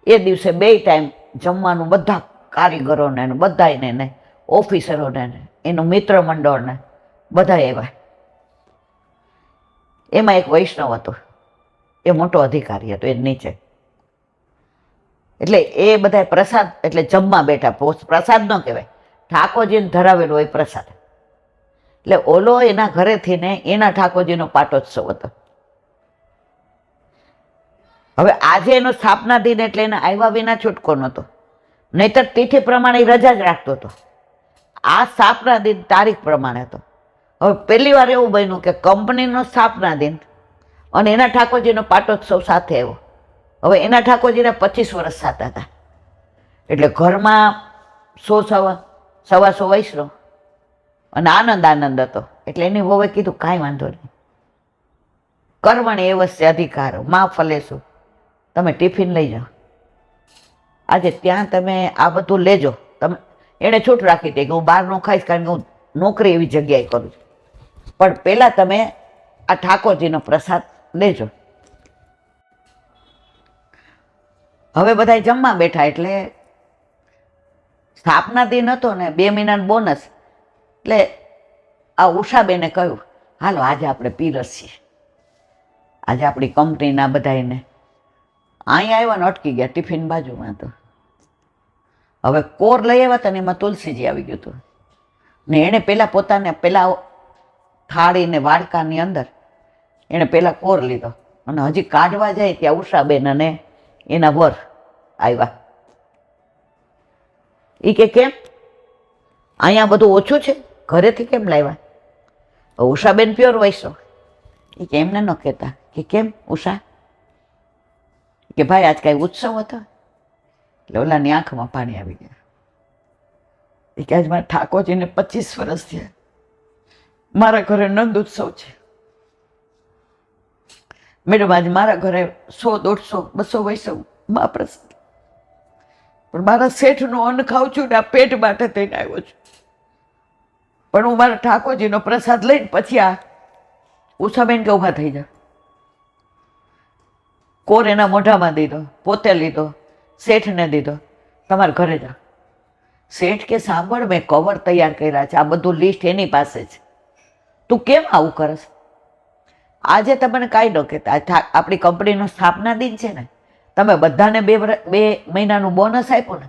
એ દિવસે 2 ટાઈમ જમવાનું બધા કારીગરોને ને બધાને ને ઓફિસરોને ને એનું મિત્ર મંડળને બધા આવ્યા. એમાં એક વૈષ્ણવ હતો, એ મોટો અધિકારી હતો, એ નીચે. એટલે એ બધા પ્રસાદ એટલે જમવા બેઠા. પ્રસાદ ન કહેવાય, ઠાકોરજીને ધરાવેલો હોય પ્રસાદ. એટલે ઓલો એના ઘરેથી ને એના ઠાકોરજીનો પાટોત્સવ હતો. હવે આજે એનો સ્થાપના દિન એટલે એને આવ્યા વિના છૂટકો નહોતો, નહીતર તિથિ પ્રમાણે રજા જ રાખતો હતો. આ સ્થાપના દિન તારીખ પ્રમાણે હતો. હવે પહેલી વાર એવું બન્યું કે કંપનીનો સ્થાપના દિન અને એના ઠાકોરજીનો પાટોત્સવ સાથે આવ્યો. હવે એના ઠાકોરજીને 25 વર્ષ થતા હતા. એટલે ઘરમાં 100-125 વૈષ્ણવ અને આનંદ હતો. એટલે એની વહુએ કીધું કાંઈ વાંધો નહીં, કર્મણી એવસ્ય અધિકાર માં ફલેશું, તમે ટિફિન લઈ જાઓ, આજે ત્યાં તમે આ બધું લેજો. તમે એણે છૂટ રાખી દે કે હું બહાર ન ખાઈશ, કારણ કે હું નોકરી એવી જગ્યાએ કરું છું, પણ પહેલાં તમે આ ઠાકોરજીનો પ્રસાદ લેજો. હવે બધા જમવા બેઠા એટલે સ્થાપના દિન હતો ને 2 મહિનાનું બોનસ. એટલે આ ઉષાબેને કહ્યું હાલો આજે આપણે પીરસીએ, આજે આપણી કંપનીના બધાને. અહીંયા આવ્યા ને અટકી ગયા ટિફિન બાજુમાં. તો હવે કોર લઈ આવ્યા હતા ને એમાં તુલસીજી આવી ગયું હતું ને એણે પેલા થાળી ને વાડકાની અંદર એણે પેલા કોર લીધો અને હજી કાઢવા જાય ત્યાં ઉષાબેન અને એના વર આવ્યા. એ કે કેમ અહીંયા બધું ઓછું છે, ઘરેથી કેમ લાવ્યા? ઉષાબેન પ્યોર વૈષ્ણવ. એ કે એમને ન કહેતા. કે કેમ ઉષા? કે ભાઈ આજ કાંઈ ઉત્સવ હતો? એટલે ઓલાની આંખમાં પાણી આવી ગયા. એ કે આજ મારા ઠાકોરજીને 25 વર્ષ થયા, મારા ઘરે નંદ ઉત્સવ છે. મેડમ આજે મારા ઘરે 100, 150, 200 વૈષ્ણવ મહાપ્રસાદ, પણ મારા શેઠનું અન્ન ખાઉં છું ને આ પેટ માટે થઈને આવ્યો છું, પણ હું મારા ઠાકોરજીનો પ્રસાદ લઈને પછી આ ઉષાબેન કે ઊભા થઈ જાઓ. કોર એના મોઢામાં દીધો, પોતે લીધો, શેઠને દીધો, તમારા ઘરે જાઓ. શેઠ કે સાંભળ, મેં કવર તૈયાર કર્યા છે, આ બધું લિસ્ટ એની પાસે છે, તું કેમ આવું કરસ? આજે તમને કાંઈ ન કહેતા, આપણી કંપનીનો સ્થાપના દિન છે ને, તમે બધાને 2 મહિનાનું બોનસ આપ્યું ને,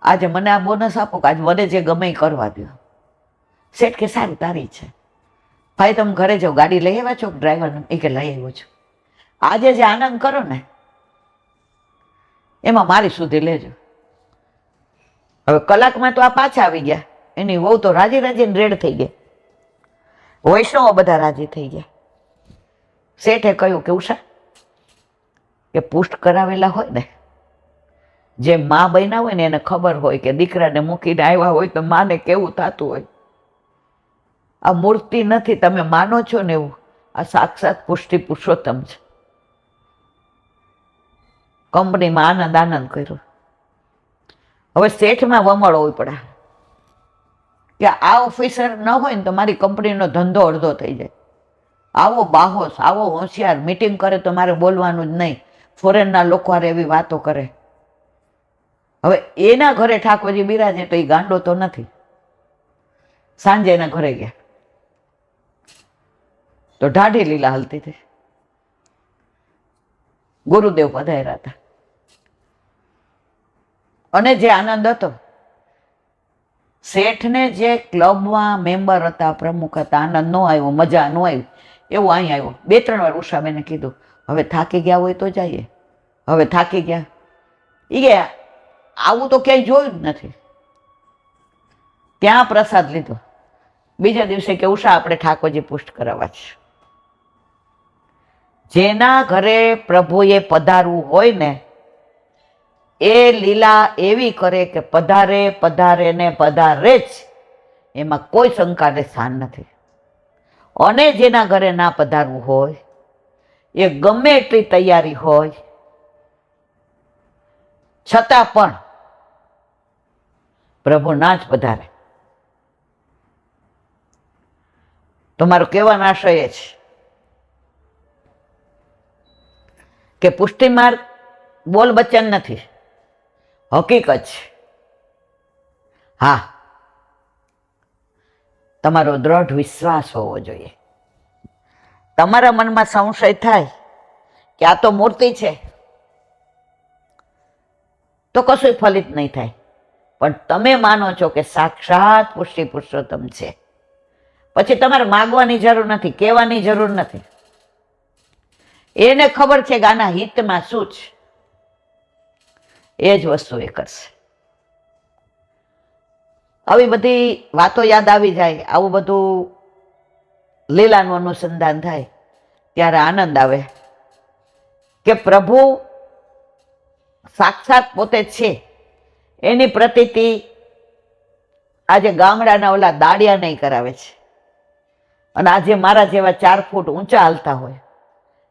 આજે મને આ બોનસ આપો કે આજે મને જે ગમે એ કરવા દો. શેઠ કે સારું તારી છે. ભાઈ તમે ઘરે જાઓ, ગાડી લઈ આવ્યા છો ડ્રાઈવરને? એ કે લઈ આવ્યો છું. આજે જે આનંદ કરો ને એમાં મારી સુધી લેજો. હવે કલાકમાં તો આ પાછા આવી ગયા. એની વહુ તો રાજી રાજીને રેડ થઈ ગઈ. વૈષ્ણવો બધા રાજી થઈ ગયા. શેઠે કહ્યું કે ઉષા, કે પુષ્ટ કરાવેલા હોય ને, જે મા બન્યા હોય ને એને ખબર હોય કે દીકરાને મૂકીને આવ્યા હોય તો માને કેવું થતું હોય. આ મૂર્તિ નથી, તમે માનો છો ને એવું, આ સાક્ષાત પુષ્ટિ પુરુષોત્તમ છે. કંપનીમાં આનંદ આનંદ કર્યો. હવે શેઠમાં વમળવું પડે કે આ ઓફિસર ન હોય ને તો મારી કંપનીનો ધંધો અડધો થઈ જાય. આવો બાહોશ, આવો હોશિયાર, મીટિંગ કરે તો મારે બોલવાનું જ નહીં, ફોરેનના લોકો હારે એવી વાતો કરે. હવે એના ઘરે ઠાકોરજી બિરાજે તો એ ગાંડો તો નથી. સાંજે એના ઘરે ગયા તો ઢાઢી લીલા હાલતી હતી. ગુરુદેવ પધાર્યા હતા અને જે આનંદ હતો, શેઠને જે ક્લબમાં મેમ્બર હતા, પ્રમુખ હતા, આનંદ ન આવ્યો, મજા ન આવી, એવું અહીં આવ્યું. 2-3 વાર ઉષાબેને કીધું હવે થાકી ગયા હોય તો જઈએ, હવે થાકી ગયા. એ ગયા આવું તો ક્યાંય જોયું જ નથી. ત્યાં પ્રસાદ લીધો. બીજા દિવસે કે ઉષા આપણે ઠાકોરજી પુષ્ટ કરાવવા છે. જેના ઘરે પ્રભુએ પધારવું હોય ને એ લીલા એવી કરે કે પધારે પધારે ને પધારે જ, એમાં કોઈ શંકાને સ્થાન નથી. અને જેના ઘરે ના પધારવું હોય એ ગમે એટલી તૈયારી હોય છતાં પણ પ્રભુ ના જ પધારે. તમારો કહેવાનો આશય એ છે કે પુષ્ટિ માર્ગ બોલ બચન નથી, હકીકત છે. હા, તમારો દ્રઢ વિશ્વાસ હોવો જોઈએ. તમારા મનમાં સંશય થાય કે આ તો મૂર્તિ છે તો કશું ફલિત નહીં થાય. પણ તમે માનો છો કે સાક્ષાત પુષ્ટિ પુરુષોત્તમ છે, પછી તમારે માગવાની જરૂર નથી, કહેવાની જરૂર નથી. એને ખબર છે કે આના હિતમાં શું છે, એ જ વસ્તુ એ કરશે. આવી બધી વાતો યાદ આવી જાય, આવું બધું લીલાનું અનુસંધાન થાય ત્યારે આનંદ આવે કે પ્રભુ સાક્ષાત પોતે છે એની પ્રતીતિ આજે ગામડાના ઓલા દાડિયા નહીં કરાવે છે, અને આજે મારા જેવા 4 ફૂટ ઊંચા હાલતા હોય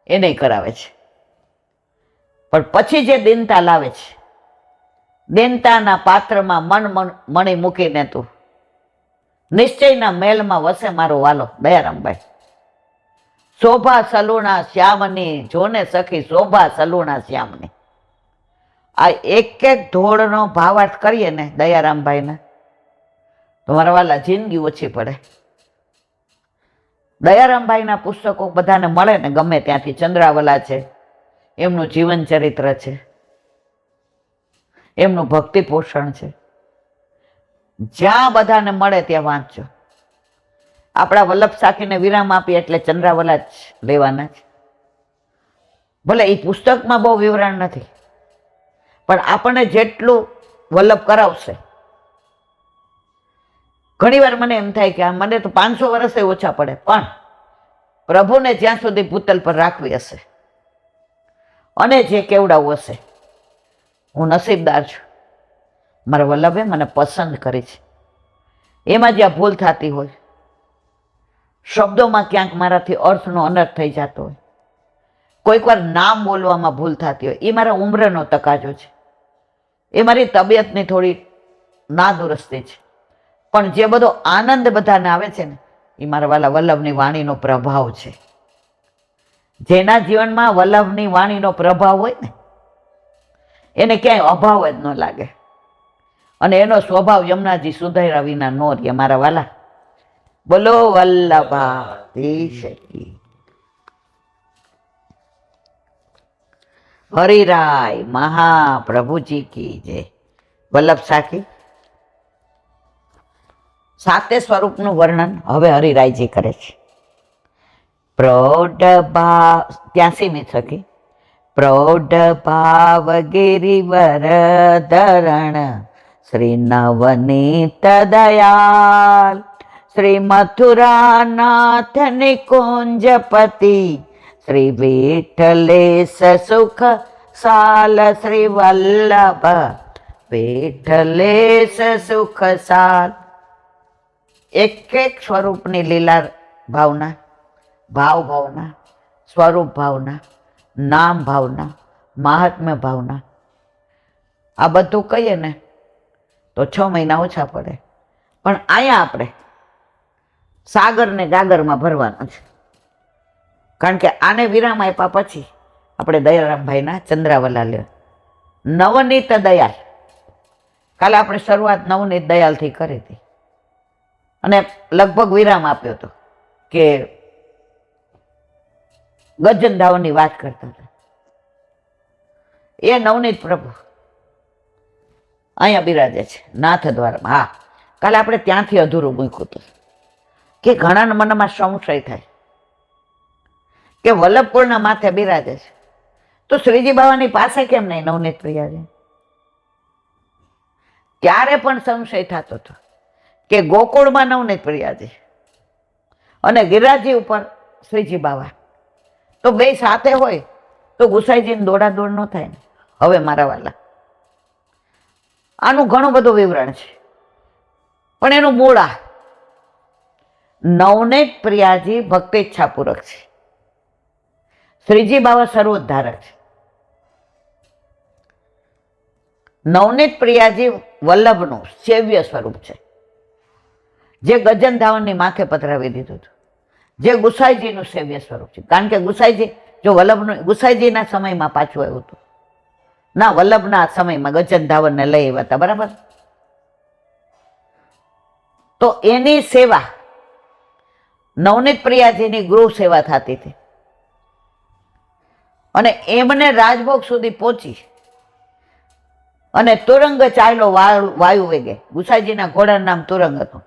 એને કરાવે છે. પણ પછી જે દીનતા લાવે છે, દીનતાના પાત્રમાં મન મણી મૂકીને તું નિશ્ચયના મેલમાં વસે મારો વાલો દયારામભાઈ. શોભા સલુણા શ્યામની, જોને સખી શોભા સલુણા શ્યામની. આ એક એક ધોળનો ભાવાર્થ કરીએ ને દયારામભાઈને તો મારા વાલા જિંદગી ઓછી પડે. દયારામભાઈના પુસ્તકો બધાને મળે ને ગમે ત્યાંથી, ચંદ્રાવલા છે, એમનું જીવન ચરિત્ર છે, એમનું ભક્તિ પોષણ છે, જ્યાં બધાને મળે ત્યાં વાંચજો. આપણા વલ્લભ સાખીને વિરામ આપીએ એટલે ચંદ્રાવલા જ લેવાના છે. ભલે એ પુસ્તકમાં બહુ વિવરણ નથી, પણ આપણને જેટલું વલ્લભ કરાવશે. ઘણી વાર મને એમ થાય કે આ મને તો 500 વર્ષે ઓછા પડે, પણ પ્રભુને જ્યાં સુધી ભૂતલ પર રાખવી હશે અને જે કેવડાવું હશે, હું નસીબદાર છું. મારા વલ્લભે મને પસંદ કરી છે. એમાં જ્યાં ભૂલ થતી હોય, શબ્દોમાં ક્યાંક મારાથી અર્થનો અનર્થ થઈ જતો હોય, કોઈક વાર નામ બોલવામાં ભૂલ થતી હોય, એ મારા ઉંમરનો તકાજો છે, એ મારી તબિયતની થોડી નાદુરસ્તી છે. પણ જે બધો આનંદ બધાને આવે છે ને એ મારા વાલા વલ્લભની વાણીનો પ્રભાવ છે. જેના જીવનમાં વલ્લભની વાણીનો પ્રભાવ હોય ને એને ક્યાંય અભાવ જ ન લાગે, અને એનો સ્વભાવ યમુનાજી સુધાર્યા વિના નો રહે. મારા વાલા બોલો વલ્લભાધીશ કી. હરિરાય મહાપ્રભુજી કી જય. વલ્લભ સાખી 7 સ્વરૂપનું વર્ણન હવે હરિરાયજી કરે છે. પ્રૌઢ ભાવ 83મી સખી. પ્રૌઢ ભાવ ગિરિવર ધરણ શ્રી નવનીત દયાલ, શ્રી મથુરાનાથ નિકુંજપતિ, શ્રી વિઠ્ઠલેશ સુખ સાલ, શ્રી વલ્લભ વિઠ્ઠલેશ સુખ સાલ. એક એક સ્વરૂપની લીલા ભાવના, ભાવ ભાવના, સ્વરૂપ ભાવના, નામ ભાવના, મહાત્મ્ય ભાવના, આ બધું કહીએ ને તો 6 મહિના ઓછા પડે. પણ અહીંયા આપણે સાગરને ગાગરમાં ભરવાનું છે. કારણ કે આને વિરામ આપ્યા પછી આપણે દયારામભાઈના ચંદ્રાવલા લે નવનીત દયાલ. કાલે આપણે શરૂઆત નવનીત દયાલથી કરી હતી અને લગભગ વિરામ આપ્યો હતો કે ગજનધાવની વાત કરતા હતા. એ નવનીત પ્રભુ અહીંયા બિરાજે છે નાથ દ્વારમાં. હા, કાલે આપણે ત્યાંથી અધૂરું મૂક્યું હતું કે ઘણાના મનમાં સંશય થાય કે વલ્લભપુરના માથે બિરાજે છે તો શ્રીજી બાવાની પાસે કેમ નહીં નવનીત બિરાજે? ત્યારે પણ સંશય થતો હતો કે ગોકુળમાં નવનીત બિરાજે અને ગિરિરાજી ઉપર શ્રીજી બાવા, તો બે સાથે હોય તો ગુસાઈજીને દોડાદોડ ન થાય ને. હવે મારા વાલા, આનું ઘણું બધું વિવરણ છે પણ એનું મૂળ આ નવનીત પ્રિયાજી ભક્તિ ઈચ્છાપૂર્વક છે. શ્રીજી બાવા સર્વોદ્ધારક છે. નવનીત પ્રિયાજી વલ્લભનું સેવ્ય સ્વરૂપ છે, જે ગજનધાવનની માથે પધરાવી દીધું હતું, જે ગુસાઈજીનું સેવ્ય સ્વરૂપ છે. કારણ કે ગુસાઈજી જો વલ્લભનું ગુસાઈજીના સમયમાં પાછું આવ્યું હતું ના, વલ્લભના સમયમાં ગજનધાવનને લઈ આવ્યા હતા, બરાબર? તો એની સેવા નવનીત પ્રિયાજીની ગૃહ સેવા થતી હતી અને એમને રાજભોગ સુધી પહોંચી અને તુરંગ ચાલ્યો વાયુ વેગે. ગુસાઈજીના ઘોડાનું નામ તુરંગ હતું.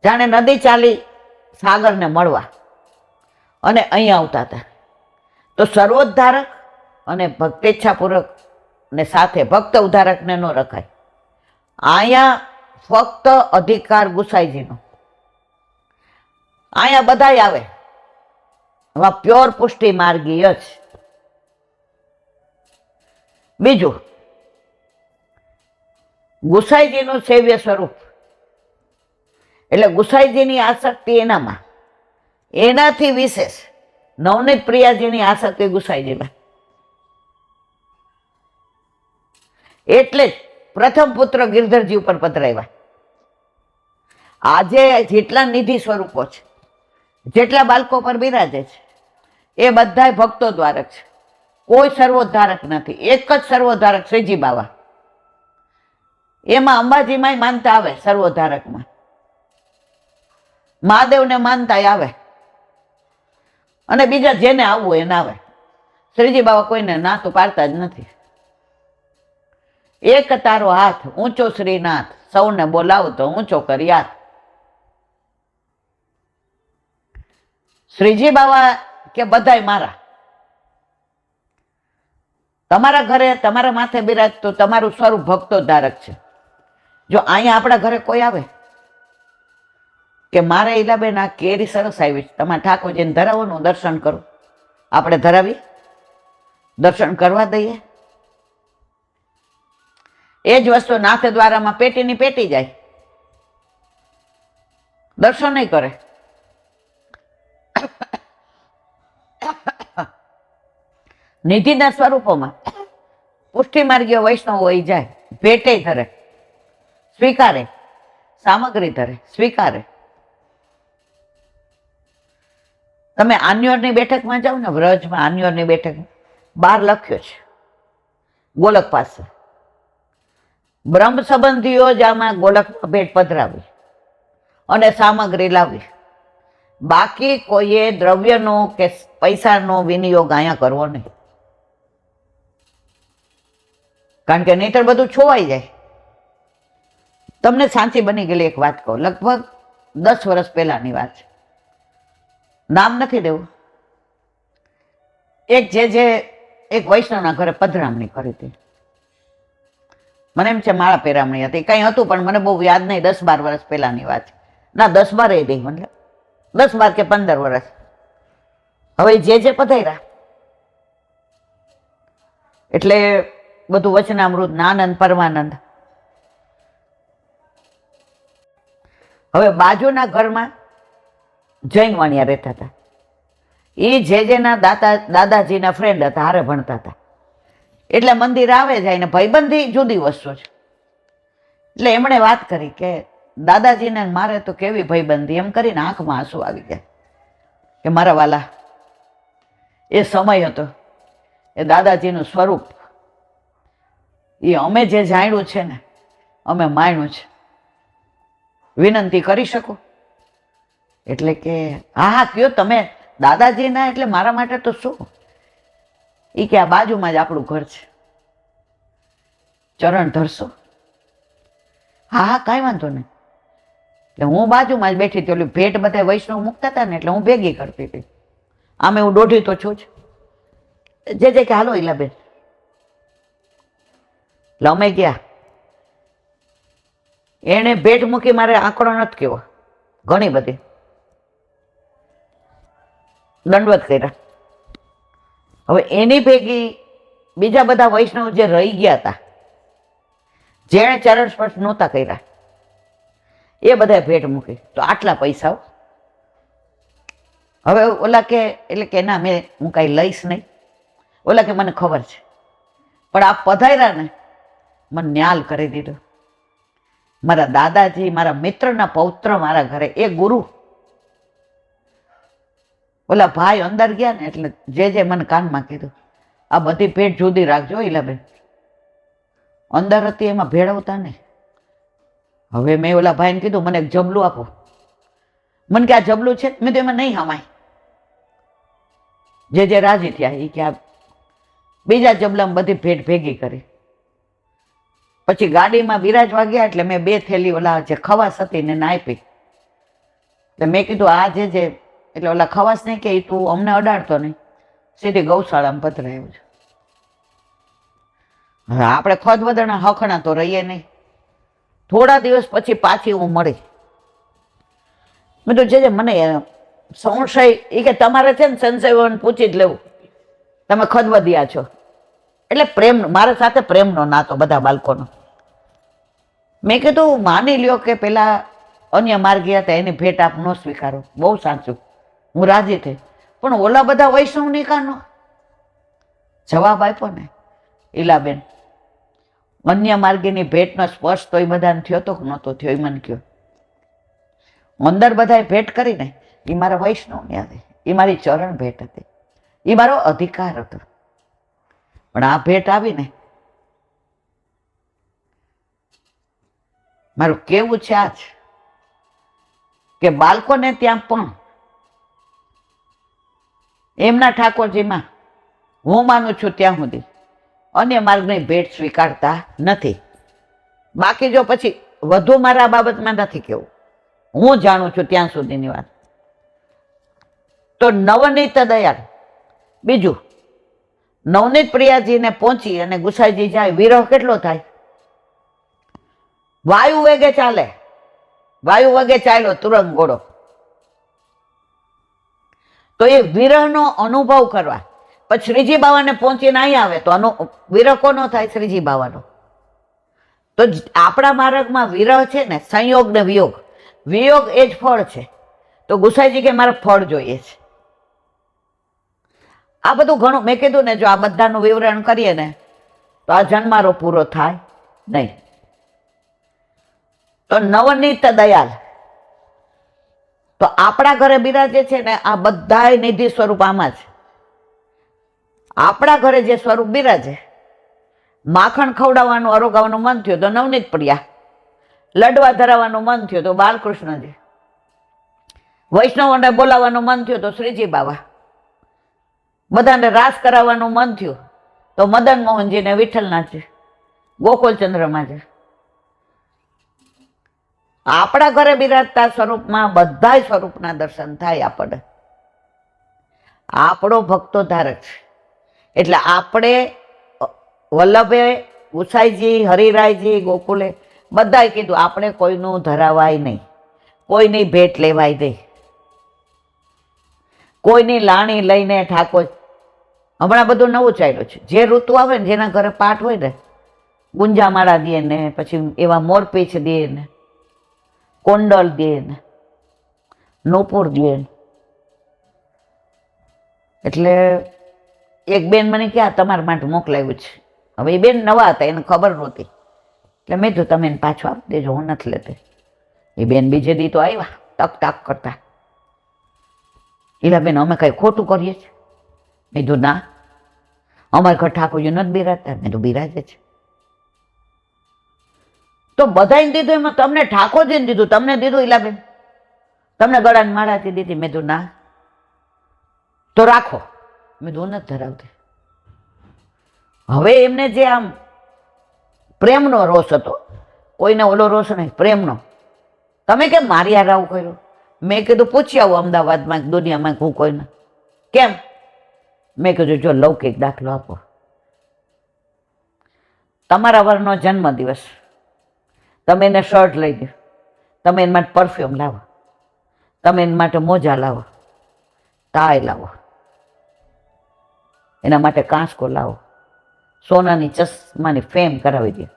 જાણે નદી ચાલી સાગરને મળવા અને અહીં આવતા હતા. તો સર્વોદ્ધારક અને ભક્તેચ્છાપૂર્વક ને સાથે ભક્ત ઉદ્ધારકને ન રખાય. અહીંયા ફક્ત અધિકાર ગુસાઈજીનો. અહીંયા બધાય આવે, એમાં પ્યોર પુષ્ટિ માર્ગીય જ. બીજું, ગુસાઈજીનું સેવ્ય સ્વરૂપ એટલે ગુસાઈજીની આસક્તિ એનામાં, એનાથી વિશેષ નવનીત પ્રિયાજીની આસક્તિ ગુસાઈજીમાં. એટલે જ પ્રથમ પુત્ર ગિરધરજી ઉપર પધરાવ્યા. આજે જેટલા નિધિ સ્વરૂપો છે, જેટલા બાળકો પર બિરાજે છે, એ બધા ભક્તો દ્વારક છે. કોઈ સર્વોદ્ધારક નથી. એક જ સર્વોદ્ધારક શ્રીજી બાવા. એમાં અંબાજીમાં માનતા આવે, સર્વોદ્ધારકમાં મહાદેવને માનતા આવે અને બીજા જેને આવવું એને આવે. શ્રીજી બાવા કોઈને ના તો પાડતા જ નથી. એક તારો હાથ ઊંચો શ્રીનાથ, સૌને બોલાવતો ઊંચો કરી હાથ. શ્રીજી બાવા કે બધાય મારા. તમારા ઘરે તમારા માથે બિરાજ તો તમારું સ્વરૂપ ભક્તો ધારક છે. જો અહીંયા આપણા ઘરે કોઈ આવે કે મારે ઈલાબેન આ કેરી સરસ આવી છે, તમારા ઠાકોરજીને ધરાવવાનું, દર્શન કરું. આપણે ધરાવી દર્શન કરવા દઈએ. એ જ વસ્તુ નાથ દ્વારામાં પેટીની પેટી જાય, દર્શન નહીં કરે. નિધિના સ્વરૂપોમાં પુષ્ટિ માર્ગીય વૈષ્ણવ હોય જાય, ભેટે ધરે, સ્વીકારે, સામગ્રી ધરે, સ્વીકારે. તમે આન્યોરની બેઠકમાં જાઓ ને, વ્રજમાં આન્યોરની બેઠક બહાર લખ્યો છે ગોલક પાસે, બ્રહ્મ સંબંધીઓ જ આમાં ગોલકમાં ભેટ પધરાવી અને સામગ્રી લાવી. બાકી કોઈએ દ્રવ્યનો કે પૈસાનો વિનિયોગ અહીંયા કરવો નહીં. કારણ કે નહીતર બધું છોવાઈ જાય. તમને શાંતિ બની ગયેલી એક વાત કહું, લગભગ 10 વર્ષ પહેલાની વાત છે, નામ નથી દેવું. એક વૈષ્ણવના ઘરે પધરામણી કરી હતી મને એમ છે માળા પેરામણી હતી, કંઈ હતું પણ મને બહુ યાદ નહીં, 10-12 વર્ષ પહેલાની વાત છે. ના 10-12 એ નહીં, મતલબ 10-12 કે 15 વર્ષ. હવે જે પધાર્યા એટલે બધું વચનામૃત, આનંદ પરમાનંદ. હવે બાજુના ઘરમાં જૈન વાણિયા રહેતા હતા. એ જેના દાદાજીના ફ્રેન્ડ હતા, હારે ભણતા હતા. એટલે મંદિર આવે જાય ને ભાઈબંધી જુદી વસ્તુ છે. એટલે એમણે વાત કરી કે દાદાજીને મારે તો કેવી ભાઈબંધી, એમ કરીને આંખમાં આંસુ આવી ગયા કે મારા વાલા, એ સમય હતો, એ દાદાજીનું સ્વરૂપ, એ અમે જે જાણ્યું છે ને, અમે માણ્યું છે. વિનંતી કરી શકો? એટલે કે હા હા કયો તમે, દાદાજીના એટલે મારા માટે તો શું. એ કે આ બાજુમાં જ આપણું ઘર છે, ચરણ ધરશો? હા હા કાંઈ વાંધો નહીં. એટલે હું બાજુમાં જ બેઠી હતી, ઓલી ભેટ બધા વૈષ્ણવ મૂકતા હતા ને, એટલે હું ભેગી કરતી હતી. આમે હું દોઢી તો છું જ. જે કે હાલો ઈલાબેન. એટલે અમે ગયા. એણે ભેટ મૂકી, મારે આંકડો નથી કેવો, ઘણી બધી દંડવત કર્યા. હવે એની ભેગી બીજા બધા વૈષ્ણવ જે રહી ગયા હતા, જેણે ચરણ સ્પર્શ નહોતા કર્યા, એ બધા ભેટ મૂકી. તો આટલા પૈસાઓ. હવે ઓલા કે, એટલે કે ના હું કાંઈ લઈશ નહીં. ઓલા કે મને ખબર છે, પણ આ પધાર્યા ને મને ન્યાલ કરી દીધો. મારા દાદાજી, મારા મિત્રના પૌત્ર મારા ઘરે, એ ગુરુ. ઓલા ભાઈ અંદર ગયા ને એટલે જે મને કાનમાં કીધું, આ બધી ભેટ જુદી રાખજો ઈલાબેન, અંદર હતી એમાં ભેળવતા નહીં. હવે મેં ઓલા ભાઈને કીધું મને એક જબલું આપો. મને કે આ જબલું છે? મેં તો એમાં નહીં હમાય. જે રાજી થયા એ કે આ બીજા જબલામાં બધી ભેટ ભેગી કરી. પછી ગાડીમાં બિરાજવા ગયા એટલે મેં 2 થેલી ઓલા જે ખવાસ હતી ને આપી. એટલે મેં કીધું આ જે એટલે ઓલા ખવાસ નહીં કે તું અમને અડાડતો નહીં, સીધી ગૌશાળામાં પધરાયું છે. હવે આપણે ખોદ વધણા હખણા તો રહીએ નહીં. થોડા દિવસ પછી પાછી હું મળી. મેં તો જે મને સંશય, એ કે તમારે છે ને સંશય પૂછી જ લેવું, તમે ખદવદિયા છો. એટલે પ્રેમ, મારા સાથે પ્રેમનો નાતો બધા બાળકોનો. મેં કીધું માની લ્યો કે પેલા અન્ય માર્ગી હતા, એની ભેટ આપ ન સ્વીકારો, બહુ સાચું, હું રાજી થઈ. પણ ઓલા બધા વૈષ્ણવની કાનો જવાબ આપ્યો ને ઈલાબેન, અન્ય માર્ગીની ભેટનો સ્પર્શ તો એ બધાને થયો તો કે નહોતો થયો, એ મને કહ્યો. અંદર બધાએ ભેટ કરીને, એ મારા વૈષ્ણવની હતી, એ મારી ચરણ ભેટ હતી, એ મારો અધિકાર હતો. પણ આ ભેટ આવીને મારું કેવું છે આ જ કે બાળકોને ત્યાં પણ એમના ઠાકોરજીમાં હું માનું છું ત્યાં સુધી અન્ય માર્ગની ભેટ સ્વીકારતા નથી. બાકી જો પછી વધુ મારા બાબતમાં નથી કેવું, હું જાણું છું ત્યાં સુધીની વાત. તો નવનીત દયાળ. બીજું, નવનીત પ્રિયાજીને પહોંચી અને ગુસાઈજી જાય, વિરહ કેટલો થાય? વાયુ વેગે ચાલે, વાયુ વેગે ચાલ્યો તુરંગ ઘોડો. તો એ વિરહનો અનુભવ કરવા પછી શ્રીજી બાવાને પહોંચીને અહીં આવે તો વિરહ કોનો થાય? શ્રીજી બાવાનો. તો આપણા માર્ગમાં વિરહ છે ને, સંયોગ ને વિયોગ, વિયોગ એ જ ફળ છે. તો ગુસાઈજી કે મારે ફળ જોઈએ છે. આ બધું ઘણું મેં કીધું ને, જો આ બધાનું વિવરણ કરીએ ને તો આ જન્મારો પૂરો થાય નહીં. તો નવનીત દયાલ તો આપણા ઘરે બિરાજે છે ને, આ બધા નિધિ સ્વરૂપ આમાં છે. આપણા ઘરે જે સ્વરૂપ બિરાજે, માખણ ખવડાવવાનું અરોગાવાનું મન થયું તો નવનીત પ્રિયા, લડવા ધરાવવાનું મન થયું તો બાલકૃષ્ણજી, વૈષ્ણવોને બોલાવવાનું મન થયું તો શ્રીજી બાવા, બધાને રાસ કરાવવાનું મન થયું તો મદન મોહનજી ને વિઠ્ઠલનાથજી, ગોકુલચંદ્રમાજી. આપણા ઘરે બિરાજતા સ્વરૂપમાં બધા સ્વરૂપના દર્શન થાય આપણને. આપણો ભક્તો ધારક છે એટલે આપણે વલ્લભે ગુસાઈજી, હરિરાયજી, ગોકુલે બધાએ કીધું આપણે કોઈનું ધરાવાય નહીં, કોઈની ભેટ લેવાય નહીં, કોઈની લાણી લઈને ઠાકોર. હમણાં બધું નવું ચાલ્યું છે. જે ઋતુ આવે ને, જેના ઘરે પાઠ હોય ને, ગુંજામાળા દે ને, પછી એવા મોરપીછ દે ને, કોંડલ દે ને, નૂપુર દે ને. એટલે એક બેન મને ક્યાં તમારા માટે મોકલાવ્યું છે. હવે એ બેન નવા હતા, એને ખબર નહોતી, એટલે મેં તો તમે એને પાછું આપી દેજો, હું નથી લેતી. એ બેન બીજે દી તો આવ્યા ટક ટાક કરતા. એલા બેન અમે કઈ ખોટું કરીએ છીએ? મેં કીધું ના, અમારે ઘર ઠાકોરજી નથી બિરાજતા. મેં તો બિરાજે છે. તો બધાને દીધું, એમાં તમને ઠાકોરજીને દીધું, તમને દીધું ઈલાબેન, તમને ગળાની માળાથી દીધી. મેં કીધું ના. તો રાખો. મેં કીધું નથી ધરાવતી. હવે એમને જે આમ પ્રેમનો રોષ હતો, કોઈને ઓલો રોષ નહીં, પ્રેમનો. તમે કેમ મારી હારે આવું કર્યું? મેં કીધું પૂછી આવું અમદાવાદમાં, દુનિયામાં હું કોઈને કેમ. મેં કીધું જો લૌકિક દાખલો આપો. તમારા વરનો જન્મદિવસ, તમે એને શર્ટ લઈ દો, તમે એના માટે પરફ્યુમ લાવો, તમે એના માટે મોજા લાવો, ટાઈ લાવો, એના માટે કાંસકો લાવો, સોનાની ચશ્માની ફેમ કરાવી દો,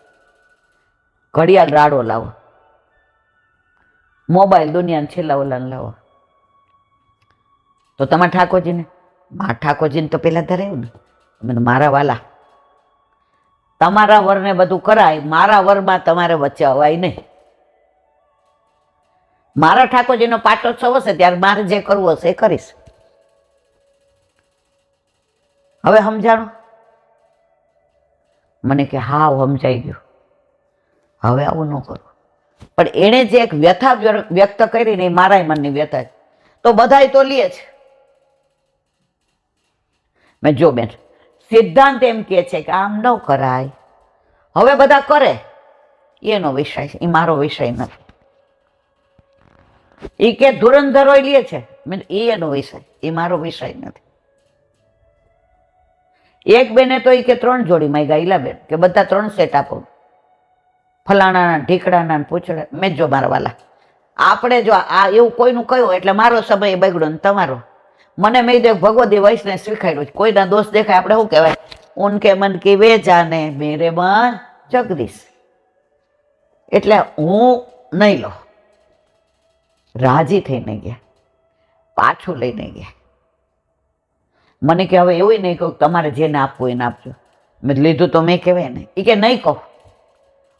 ઘડિયાળ રાડો લાવો, મોબાઈલ દુનિયાને છેલ્લા ઓલાને લાવો. તો તમારા ઠાકોરજીને, મારા ઠાકોરજીને તો પેલા ધરાયું ને. મારા વાલા, તમારા વરને બધું કરાય, મારા વરમાં તમારે વચ્ચે અવાય નહીં. મારા ઠાકોરજીનો પાટોત્સવ હશે ત્યારે મારે જે કરવું હશે એ કરીશ. હવે સમજાણું? મને કે હા સમજાઈ ગયું, હવે આવું ન કરું. પણ એણે જે એક વ્યથા વ્યક્ત કરી ને, મારા મનની વ્યથા, તો બધાય તો લે છે. મેં જો બેન, સિદ્ધાંત એમ કે છે કે આમ ન કરાય. હવે બધા કરે, એનો વિષય છે, એ મારો વિષય નથી. એ કે ધુરંધરો લે છે, એનો વિષય, એ મારો વિષય નથી. એક બેને તો એ કે 3 જોડી માંગ્યા, ઈલાબેન કે બધા 3 સેટ આપો, ફલાણાના ઢીકડાના પૂછડા. મેં જો મારા વાલા, આપણે જો આ એવું કોઈનું કહ્યું એટલે મારો સમય બગડ્યો ને તમારો. મને મેં કીધું ભગવદી વૈષ્ણવ શીખાડ્યું, કોઈના દોષ દેખાય આપણે શું કહેવાય, ઉનકે મન કી વે જાને મેરે મન જગદીશ. એટલે હું નહીં લો, રાજી થઈને ગયા, પાછું લઈને ગયા. મને કે હવે એવું નહીં કહું તમારે જેને આપવું એને આપજો. મેં લીધું તો મેં કહેવાય નહીં. એ કે નહીં કહું.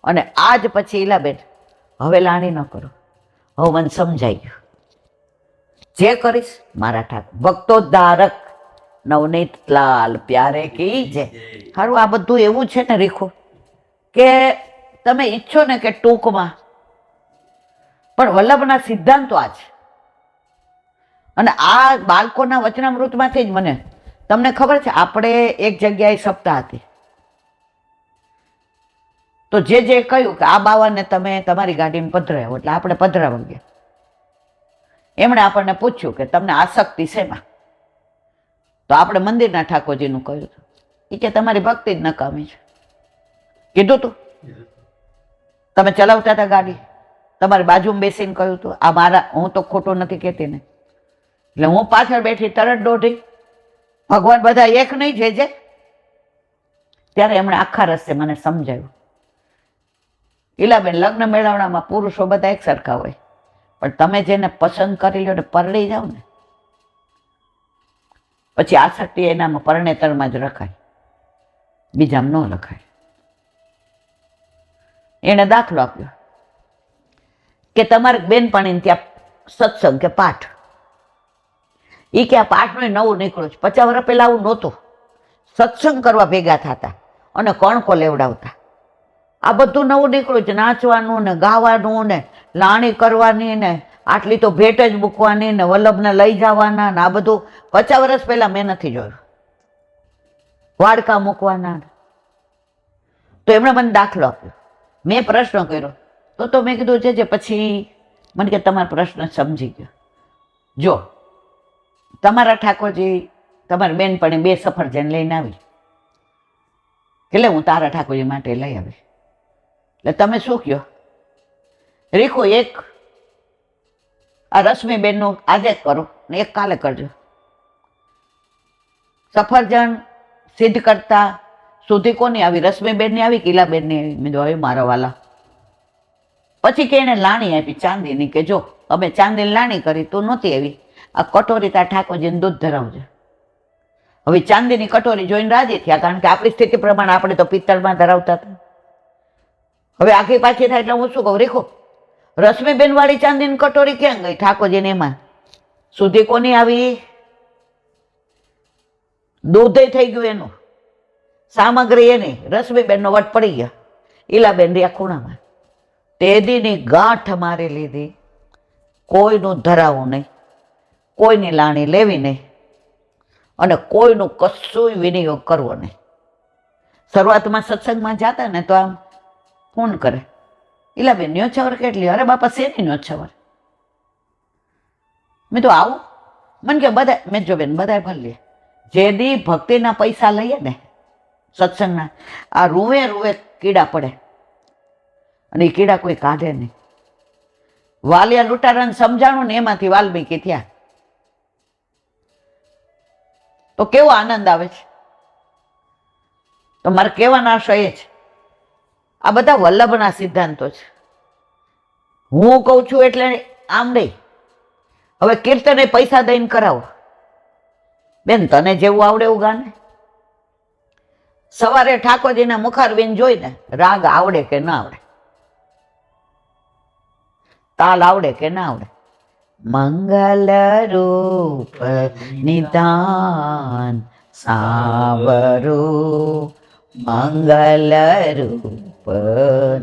અને આજ પછી ઈલાબેન હવે લાણી ન કરો, હવે મને સમજાઈ ગયું. જે કરીશ મારા ઠાકોર ભક્તોદ્ધારક નવનીત લાલ પ્યારે કી જય. સારું, આ બધું એવું છે ને રીખો, કે તમે ઈચ્છો ને કે ટૂંકમાં, પણ વલ્લભના સિદ્ધાંતો આ છે. અને આ બાળકોના વચનામૃતમાંથી જ મને, તમને ખબર છે, આપણે એક જગ્યાએ સપ્તાહ હતી, તો જે કહ્યું કે આ બાવાને તમે તમારી ગાડીમાં પધરાવો, એટલે આપણે પધરાવા ગયા. એમણે આપણને પૂછ્યું કે તમને આસક્તિ શેમાં? તો આપણે મંદિરના ઠાકોરજીનું કહ્યું હતું. એ કે તમારી ભક્તિ જ નકામી છે. કીધું તું, તમે ચલાવતા હતા ગાડી, તમારી બાજુમાં બેસીને કહ્યું હતું. આ મારા, હું તો ખોટું નથી કહેતી ને. એટલે હું પાછળ બેઠી તરત દોઢી, ભગવાન બધા એક નહીં જે. ત્યારે એમણે આખા રસ્તે મને સમજાવ્યું, ઈલાબેન લગ્ન મેળવણામાં પુરુષો બધા એક સરખા હોય, પણ તમે જેને પસંદ કરી લો ને પરણી જાઓ ને, પછી આસક્તિ એનામાં પરણેતરમાં જ રખાય, બીજામાં ન રખાય. એને દાખલો આપ્યો કે તમારે બેનપણીને ત્યાં સત્સંગ કે પાઠ, એ કે આ પાઠનું નવું નીકળ્યું છે. 50 વર્ષ પહેલા આવું નહોતું. સત્સંગ કરવા ભેગા થતા અને કણકો લેવડાવતા. આ બધું નવું નીકળ્યું છે, નાચવાનું ને ગાવાનું ને લાણી કરવાની ને આટલી તો ભેટ જ મૂકવાની ને વલ્લભને લઈ જવાના ને, આ બધું 50 વર્ષ પહેલા મેં નથી જોયું. વાડકા મૂકવાના. તો એમણે મને દાખલો આપ્યો. મેં પ્રશ્ન કર્યો, તો મેં કીધું છે પછી મને કે તમારો પ્રશ્ન સમજી ગયો. જો તમારા ઠાકોરજી તમારી બેનપણી 2 સફરજન લઈને આવી, કે લે હું તારા ઠાકોરજી માટે લઈ આવી. એટલે તમે શું કહો? રીખો એક આ રશ્મિબેનનું આજે જ કરો ને એક કાલે કરજો. સફરજન સિદ્ધ કરતા સુધી કોની આવી? રશ્મિબેનની આવી કે ઈલાબેનની આવી? મેં આવી મારા વાલા. પછી કે એને લાણી આપી ચાંદીની, કે જો અમે ચાંદીની લાણી કરી, તું નહોતી આવી, આ કટોરી તાર ઠાકોરજીને દૂધ ધરાવજે. હવે ચાંદીની કટોરી જોઈને રાજી થયા, કારણ કે આપણી સ્થિતિ પ્રમાણે આપણે તો પિત્તળમાં ધરાવતા હતા. હવે આખી પાછી થાય એટલે હું શું કહું? રીખો રશ્મિબેન વાળી ચાંદીની કટોરી ક્યાં ગઈ ઠાકોરજીને? એમાં સુધી કોની આવી? દૂધ થઈ ગયું એનું, સામગ્રી એની. રશ્મિબેનનો વટ પડી ગયા, ઈલાબેન રહ્યા ખૂણામાં. તેદીની ગાંઠ મારી લીધી, કોઈનું ધરાવું નહીં, કોઈની લાણી લેવી નહીં, અને કોઈનું કશું વિનિયોગ કરવો નહીં. શરૂઆતમાં સત્સંગમાં જતા ને તો આમ ફોન કરે, ઈલાબેન ન્યોછાવર કેટલી? અરે બાપા શેની ન્યોછાવર? મેં તો આવું. મને કે બધા, મેં જો બેન બધા ભર લે. જે દી ભક્તિના પૈસા લઈએ ને સત્સંગના, આ રૂવે રૂવે કીડા પડે, અને એ કીડા કોઈ કાઢે નહીં. વાલિયા લૂંટારાને સમજાણું ને એમાંથી વાલ્મીકી થયા. તો કેવો આનંદ આવે છે. તો મારે કહેવાનો આશય એ છે, આ બધા વલ્લભના સિદ્ધાંતો છે. હું કહું છું એટલે આમ નહીં. હવે કીર્તને પૈસા દઈને કરાવો. બેન તને જેવું આવડે એવું ગાને. સવારે ઠાકોરજીના મુખારવિંદ જોઈને રાગ આવડે કે ના આવડે, તાલ આવડે કે ના આવડે. મંગલ રૂપ નિદાન સાવરો, મંગલ રૂપ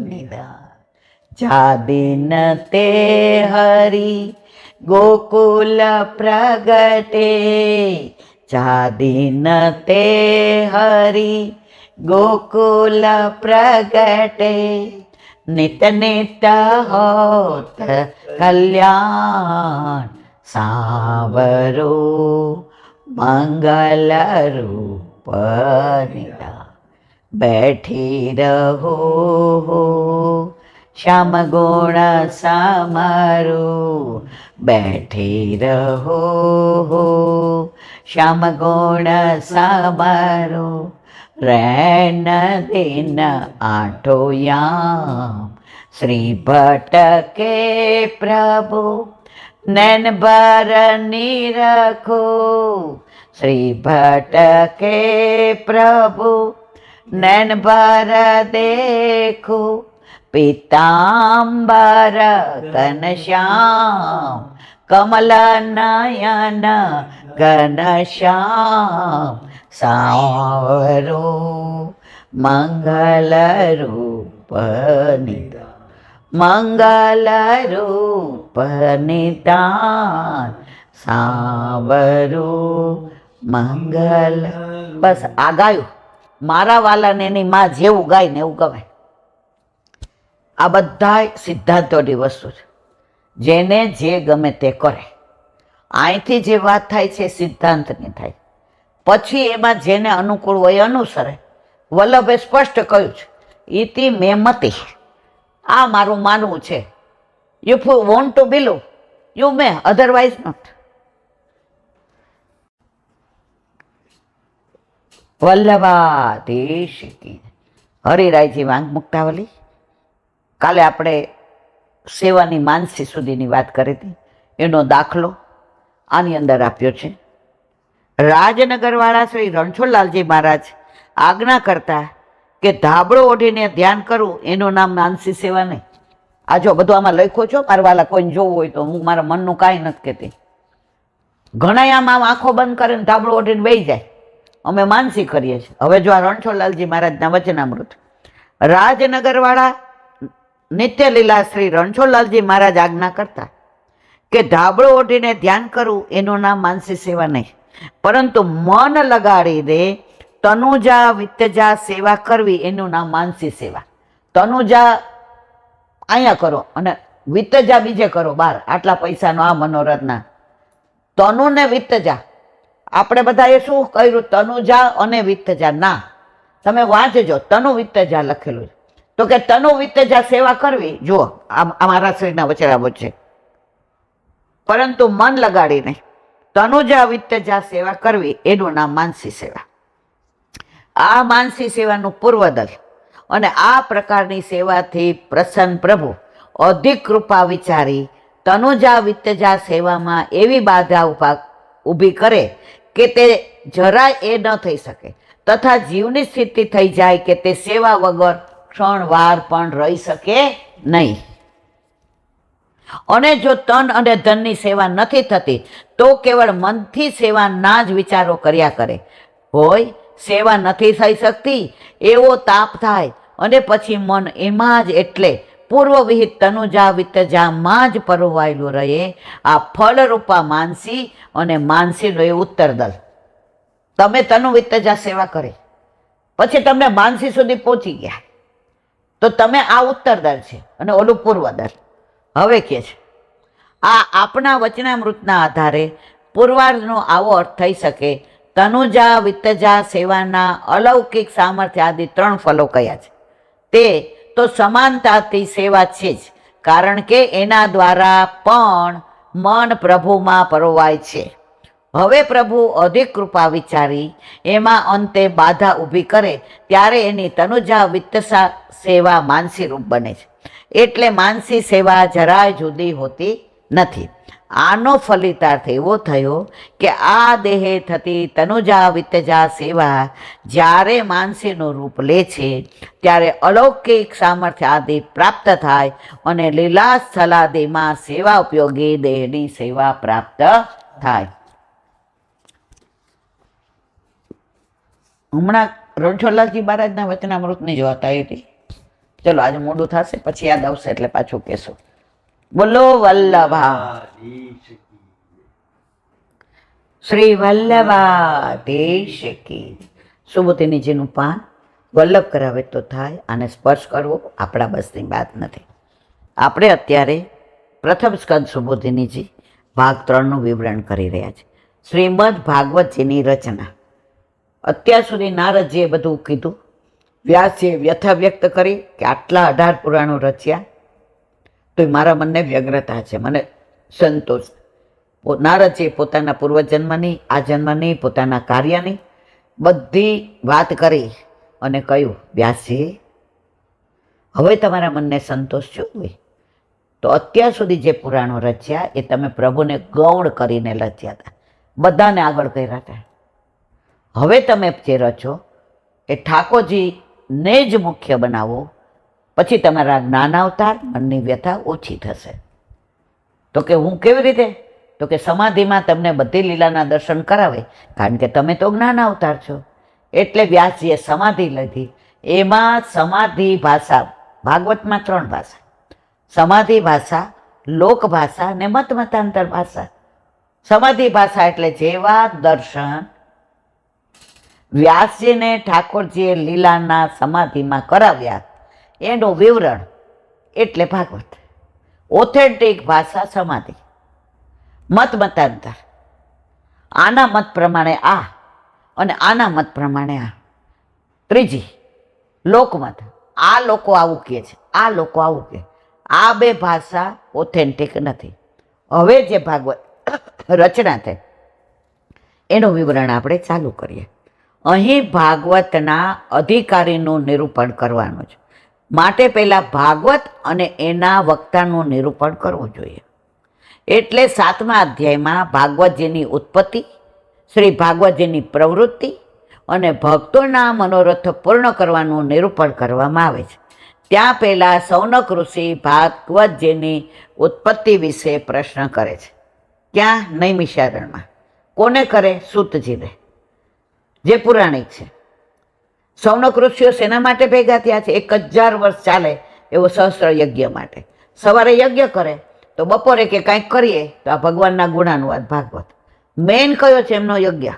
નિદાન. જાદિન તે હરી ગોકુલ પ્રગટે, જાદિન તે હરી ગોકુલ પ્રગટે. નિત નિત હોત કલ્યાણ સાવરો, મંગલ રૂપ નિદાન. બેઠી રહો શ્યામ ગુણ સમરો, બેઠી રહો શ્યામ ગુણ સમરો. રૈન દિન આઠો યામ શ્રી ભટકે પ્રભુ, નૈન ભર નિરખો. શ્રી ભટકે પ્રભુ, નૈન ભર દેખો. પીતાંબર ઘનશ્યામ, કમલ નયન ઘનશ્યામ સાવરો, મંગલ રૂપ નિદાન. મંગલ રૂપ નિદાન સાવરો, મંગલ. બસ આ ગાયું. મારા વાલાને એની માં જેવું ગાય ને એવું ગવાય. આ બધા સિદ્ધાંતોની વસ્તુ છે. જેને જે ગમે તે કરે. અહીંથી જે વાત થાય છે સિદ્ધાંતની થાય, પછી એમાં જેને અનુકૂળ હોય અનુસરે. વલ્લભે સ્પષ્ટ કહ્યું છે, ઇતિ મે મતિ. આ મારું માનવું છે. If you want to believe you may, otherwise not. Vallabhadhish કી. હરિરાયજી વાંગ મુક્તાવલી. કાલે આપણે સેવાની માનસી સુધીની વાત કરી હતી, એનો દાખલો આની અંદર આપ્યો છે. રાજનગરવાળા શ્રી રણછોડલાલજી મહારાજ આજ્ઞા કરતા કે ધાબળો ઓઢીને ધ્યાન કરવું એનું નામ માનસી સેવા નહીં. આ જો બધું આમાં લખ્યો છો, મારા વાલા કોઈને જોવું હોય તો. હું મારા મનનું કાંઈ નથી કહેતી. ઘણા આમ આંખો બંધ કરીને ધાબળો ઓઢીને બેસી જાય. અમે માનસી કરીએ છીએ. હવે જો આ રણછોડલાલજી મહારાજના વચનામૃત. રાજનગરવાળા નિત્યલીલા શ્રી રણછોડલાલજી મહારાજ આજ્ઞા કરતા કે ધાબળો ઓઢીને ધ્યાન કરવું એનું નામ માનસી સેવા નહીં, પરંતુ મન લગાડી દે તનુજા વિત્તજા સેવા કરવી એનું નામ માનસી સેવા. તનુજા અહીંયા કરો અને વિત્તજા બીજે કરો બહાર. આટલા પૈસાનો આ મનોરથના. તનુ ને વિત્તજા આપણે બધાએ શું કર્યું? તનુજા અને વિત્તજા ના. તમે વાંચજો, તનુ વિત્તજા લખેલું છે. તો કે તનુ વિત્તજા સેવા કરવી, જુઓ આ મારા શ્રીના વચરાવો છે, પરંતુ મન લગાડીને તનુજા વિત્તજા સેવા કરવી એનું નામ માનસી સેવા. આ માનસી સેવાનું પૂર્વદલ અને આ પ્રકારની સેવાથી પ્રસન્ન પ્રભુ અધિક કૃપા વિચારી તનુજા વિત્તજા સેવામાં એવી બાધા ઊભી કરે કે તે જરાય એ ન થઈ શકે, તથા જીવની સ્થિતિ થઈ જાય કે તે સેવા વગર ક્ષણ વાર પણ રહી શકે નહીં. અને જો તન અને ધનની સેવા નથી થતી તો કેવળ મનથી સેવાના જ વિચારો કર્યા કરે હોય, સેવા નથી થઈ શકતી એવો તાપ થાય અને પછી મન એમાં જ એટલે પૂર્વ વિહિત તનુજા વિત્તજામાં જ પરોવાયેલું રહે. આ ફળરૂપા માનસી અને માનસીનો એ ઉત્તરદલ. તમે તનુ વિત્તજા સેવા કરી પછી તમને માનસી સુધી પહોંચી ગયા તો તમે આ ઉત્તરદલ છે અને ઓલું પૂર્વદલ. હવે કે છે આ આપણા વચનામૃતના આધારે પૂર્વાર્ધનો આવો અર્થ થઈ શકે. તનુજા વિત્તજા સેવાના અલૌકિક સામર્થ્ય આદિ 3 ફલો કયા છે. તે તો સમાનતાથી સેવા છે જ, કારણ કે એના દ્વારા પણ મન પ્રભુમાં પરોવાય છે. હવે પ્રભુ અધિક કૃપા વિચારી એમાં અંતે બાધા ઊભી કરે ત્યારે એની તનુજા વિત્તસા સેવા માનસી રૂપ બને છે. એટલે માનસી સેવા જરાય જુદી હોતી નથી. આનો ફલિતાર્થ એવો થયો કે આ દેહે થતી તનુજા વિત્તજા સેવા જ્યારે માનસીનું રૂપ લે છે ત્યારે અલૌકિક સામર્થ્ય આદિ પ્રાપ્ત થાય અને લીલા સ્થલાદિમાં સેવા ઉપયોગી દેહની સેવા પ્રાપ્ત થાય. હમણાં રણછોડલાલજી મહારાજના વચનામૃતની જ વાત આવી હતી. ચલો આજે મોડું થશે, પછી યાદ આવશે એટલે પાછું કહેશું. બોલો વલ્લભા શ્રી વલ્લભાધીશ કી. સુબોધિનીજીનું પાન વલ્લભ કરાવે તો થાય, આને સ્પર્શ કરવો આપણા બસની વાત નથી. આપણે અત્યારે પ્રથમ સ્કંદ સુબોધિનીજી ભાગ 3નું વિવરણ કરી રહ્યા છે. શ્રીમદ ભાગવતજીની રચના. અત્યાર સુધી નારદજીએ બધું કીધું, વ્યાસજીએ વ્યથા વ્યક્ત કરી કે આટલા 18 પુરાણો રચ્યા તો મારા મનને વ્યગ્રતા છે, મને સંતોષ. નારદજીએ પોતાના પૂર્વજન્મની, આ જન્મની, પોતાના કાર્યની બધી વાત કરી અને કહ્યું, વ્યાસજી હવે તમારા મનને સંતોષ શું હોય તો અત્યાર સુધી જે પુરાણો રચ્યા એ તમે પ્રભુને ગૌણ કરીને રચ્યા હતા, બધાને આગળ કર્યા હતા. હવે તમે જે રચો એ ઠાકોરજીને જ મુખ્ય બનાવો, પછી તમારા જ્ઞાન અવતાર મનની વ્યથા ઓછી થશે. તો કે હું કેવી રીતે? તો કે સમાધિમાં તમને બધી લીલાના દર્શન કરાવે, કારણ કે તમે તો જ્ઞાન અવતાર છો. એટલે વ્યાસજીએ સમાધિ લીધી. એમાં સમાધિ ભાષા, ભાગવતમાં 3 ભાષા, સમાધિ ભાષા, લોક ભાષા ને મતાંતર ભાષા. સમાધિ ભાષા એટલે જેવા દર્શન વ્યાસજીને ઠાકોરજીએ લીલાના સમાધિમાં કરાવ્યા એનું વિવરણ એટલે ભાગવત. ઓથેન્ટિક ભાષા સમાધિ. મતાંતર, આના મત પ્રમાણે આ અને આના મત પ્રમાણે આ. ત્રીજી લોકમત, આ લોકો આવું કહે છે, આ લોકો આવું કહે. આ 2 ભાષા ઓથેન્ટિક નથી. હવે જે ભાગવત રચના થઈ એનું વિવરણ આપણે ચાલુ કરીએ. અહીં ભાગવતના અધિકારીનું નિરૂપણ કરવાનું છે, માટે પહેલાં ભાગવત અને એના વક્તાનું નિરૂપણ કરવું જોઈએ. એટલે 7મા અધ્યાયમાં ભાગવતજીની ઉત્પત્તિ, શ્રી ભાગવતજીની પ્રવૃત્તિ અને ભક્તોના મનોરથ પૂર્ણ કરવાનું નિરૂપણ કરવામાં આવે છે. ત્યાં પહેલાં સૌનક ઋષિ ભાગવતજીની ઉત્પત્તિ વિશે પ્રશ્ન કરે છે. ક્યાં? નૈમિષારણ્યમાં. કોને કરે? સૂતજીને, જે પુરાણિક છે. સૌનક ઋષિઓ શેના માટે ભેગા થયા છે? 1000 વર્ષ ચાલે એવો સહસ્ત્ર યજ્ઞ માટે. સવારે યજ્ઞ કરે તો બપોરે કે કંઈક કરીએ તો આ ભગવાનના ગુણાનુવાદ ભાગવત. મેન કયો છે એમનો યજ્ઞ,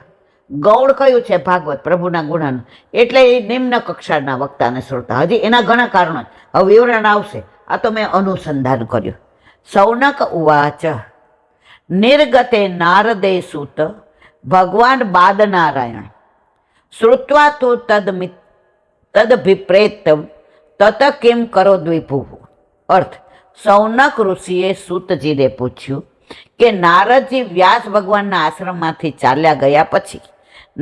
ગૌણ કયું છે ભાગવત, પ્રભુના ગુણાનું. એટલે એ નિમ્ન કક્ષાના વક્તાને શ્રોતા. હજી એના ઘણા કારણો, હવે વિવરણ આવશે. આ તો મેં અનુસંધાન કર્યું. સૌનક ઉવાચ નિર્ગતે નારદે સૂત ભગવાન બાદ નારાયણ શ્રુત્વા તો તદ તદભિપ્રેત તત કિમ કરો દ્વિભુવ. અર્થ, સૌનક ઋષિએ સૂતજીને પૂછ્યું કે નારદજી વ્યાસ ભગવાનના આશ્રમમાંથી ચાલ્યા ગયા પછી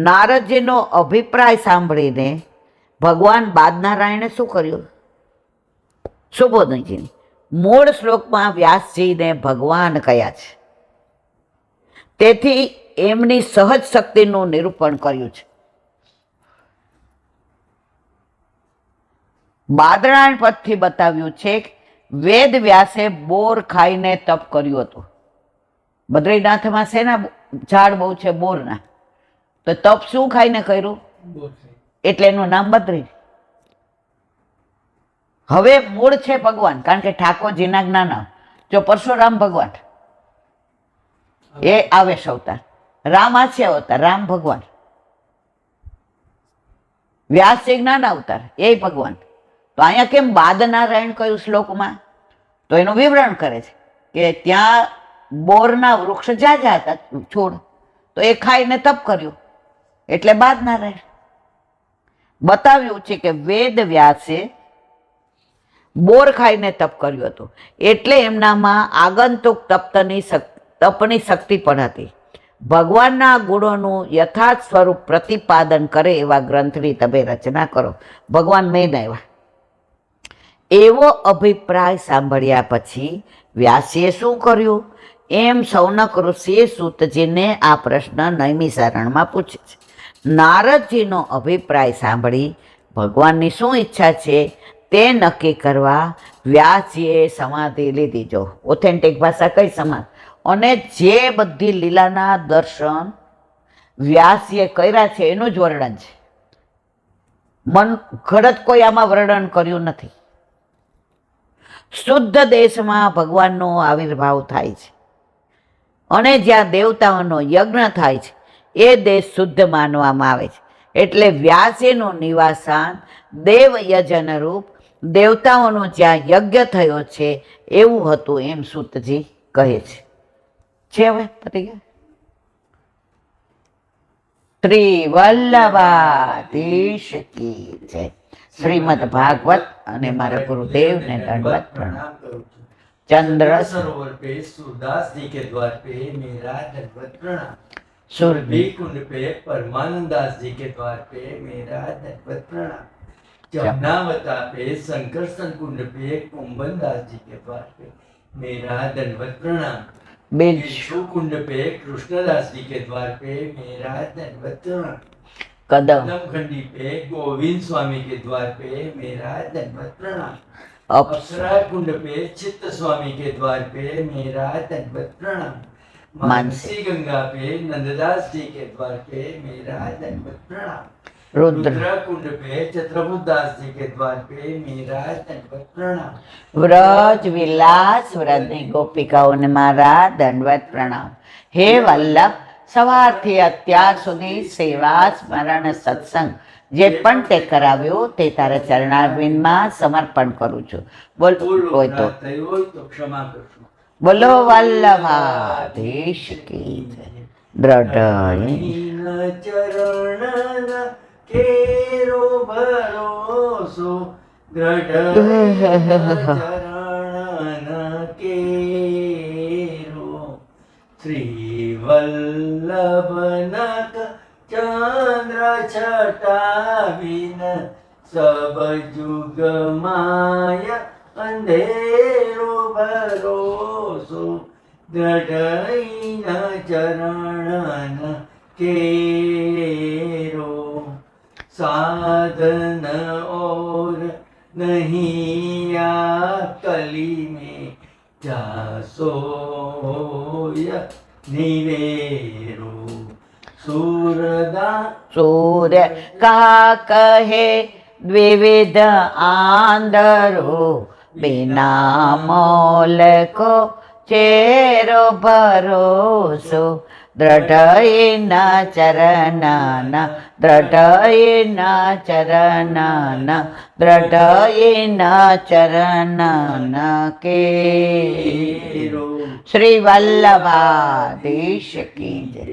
નારદજીનો અભિપ્રાય સાંભળીને ભગવાન બાદનારાયણે શું કર્યું? સુબોધનજીને મૂળ શ્લોકમાં વ્યાસજીને ભગવાન કયા છે, તેથી એમની સહજ શક્તિનું નિરૂપણ કર્યું છે. બાદરાયણ પદથી બતાવ્યું છે કે વેદ વ્યાસે બોર ખાઈને તપ કર્યું હતું. બદ્રીનાથમાં શેના ઝાડ બહુ છે? બોરના. તો તપ શું ખાઈને કર્યું? એટલે એનું નામ બદ્રી. હવે મૂળ છે ભગવાન, કારણ કે ઠાકોરજીના જ્ઞાન. જો પરશુરામ ભગવાન એ આવેશ અવતાર, રામ આછે અવતાર, રામ ભગવાન. વ્યાસજી જ્ઞાન અવતાર, એ ભગવાન. તો અહીંયા કેમ બાદનારાયણ કયું શ્લોકમાં? તો એનું વિવરણ કરે છે કે ત્યાં બોરના વૃક્ષ ઝાઝા હતા, છોડ, તો એ ખાઈને તપ કર્યું એટલે બાદનારાયણ. બતાવ્યું છે કે વેદ વ્યાસે બોર ખાઈને તપ કર્યું હતું એટલે એમનામાં આગંતુક તપની શક્તિ પણ હતી. ભગવાનના ગુણોનું યથાર્થ સ્વરૂપ પ્રતિપાદન કરે એવા ગ્રંથની તમે રચના કરો. ભગવાન મેન આવ્યા. એવો અભિપ્રાય સાંભળ્યા પછી વ્યાસીએ શું કર્યું? એમ સૌનક ઋષિએ સૂતજીને આ પ્રશ્ન નૈમિષારણ્યમાં પૂછે છે. નારદજીનો અભિપ્રાય સાંભળી ભગવાનની શું ઈચ્છા છે તે નક્કી કરવા વ્યાસજીએ સમાધિ લીધી. જો ઓથેન્ટિક ભાષા કઈ સમાધિ, અને જે બધી લીલાના દર્શન વ્યાસજીએ કર્યા છે એનું જ વર્ણન છે. મન ઘડત કોઈ આમાં વર્ણન કર્યું નથી. શુદ્ધ દેશમાં ભગવાનનો આવિર્ભાવ થાય છે અને જ્યાં દેવતાઓનો યજ્ઞ થાય છે એ દેશ શુદ્ધ માનવામાં આવે છે. એટલે વ્યાસજીનું નિવાસાન દેવ યજન રૂપ દેવતાઓનો જ્યાં યજ્ઞ થયો છે એવું હતું એમ સૂતજી કહે છે. હવે પતી ગયા. શ્રી વલ્લભાધીશ કી જય. શ્રીમદ ભાગવત અને મારા ગુરુદેવને દંડવત પ્રણામ. चंद्र सरोवर पे सूरदास जी के द्वार पे मेरा दंडवत प्रणाम. सूर्य सुरभि कुंड पे परमानंद दास जी के द्वार पे मेरा दंडवत प्रणाम. जमुनावता पे संकर्षण कुंड पे कुंभन दास जी के द्वार पे मेरा दंडवत प्रणाम. बिच्छू कुंड पे कृष्णदास जी के द्वार पे मेरा दंडवत प्रणाम. कदम खंडी पे गोविंद स्वामी के द्वार पे मेरा दंडवत प्रणाम. अप्सरा कुंड पे चित्त स्वामी के द्वार पे मेरा दंडवत प्रणाम. मानसी मानसी गंगा पे नंददास जी के द्वार पे मेरा दंडवत प्रणाम. रुद्र कुंड पे चित्रबुद्ध दास जी के द्वार पे मेरा दंडवत प्रणाम. व्रज विलास व्रजनी गोपिकाओने मारा दंडवत प्रणाम. हे वल्लभ, સવારથી અત્યાર સુધી સેવા સ્મરણ સત્સંગ જે પણ તે કરાવ્યો તે તારા ચરણારવિંદમાં સમર્પણ કરું છું. બોલ હોય તો ક્ષમા કરશો. બોલો વલ્લભાધીશ કી જય. દ્રઢ ચરણ કેરો ભરોસો દ્રઢ ચરણ કેરો. શ્રી વલ્લભનક ચંદ્ર છટાવીન સબ જુગ માય અંધેરો ભરોસો દ્રઢઈન ચરણ કેરો. साधन और नहीं आ कली में जासोय निवेरो. सूरदा सूर्य का कहे द्विविध आंधरो बिना मोल को चेरो भरोसो. દ્રઢયના ચરણના દ્રઢયના ચરણના દ્રઢયના ચરણના કેરો. શ્રી વલ્લભાધીશ કી જય.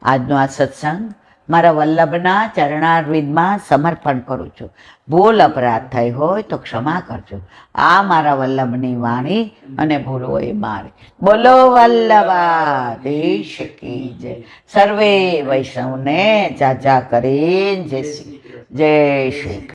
આજનો આ સત્સંગ મારા વલ્લભના ચરણારવિંદમાં સમર્પણ કરું છું. ભૂલ અપરાધ થઈ હોય તો ક્ષમા કરજો. આ મારા વલ્લભની વાણી અને ભૂલો એ મારી. બોલો વલ્લભાધીશ કી જય. સર્વે વૈષ્ણવને જાજા કરીને જય શ્રી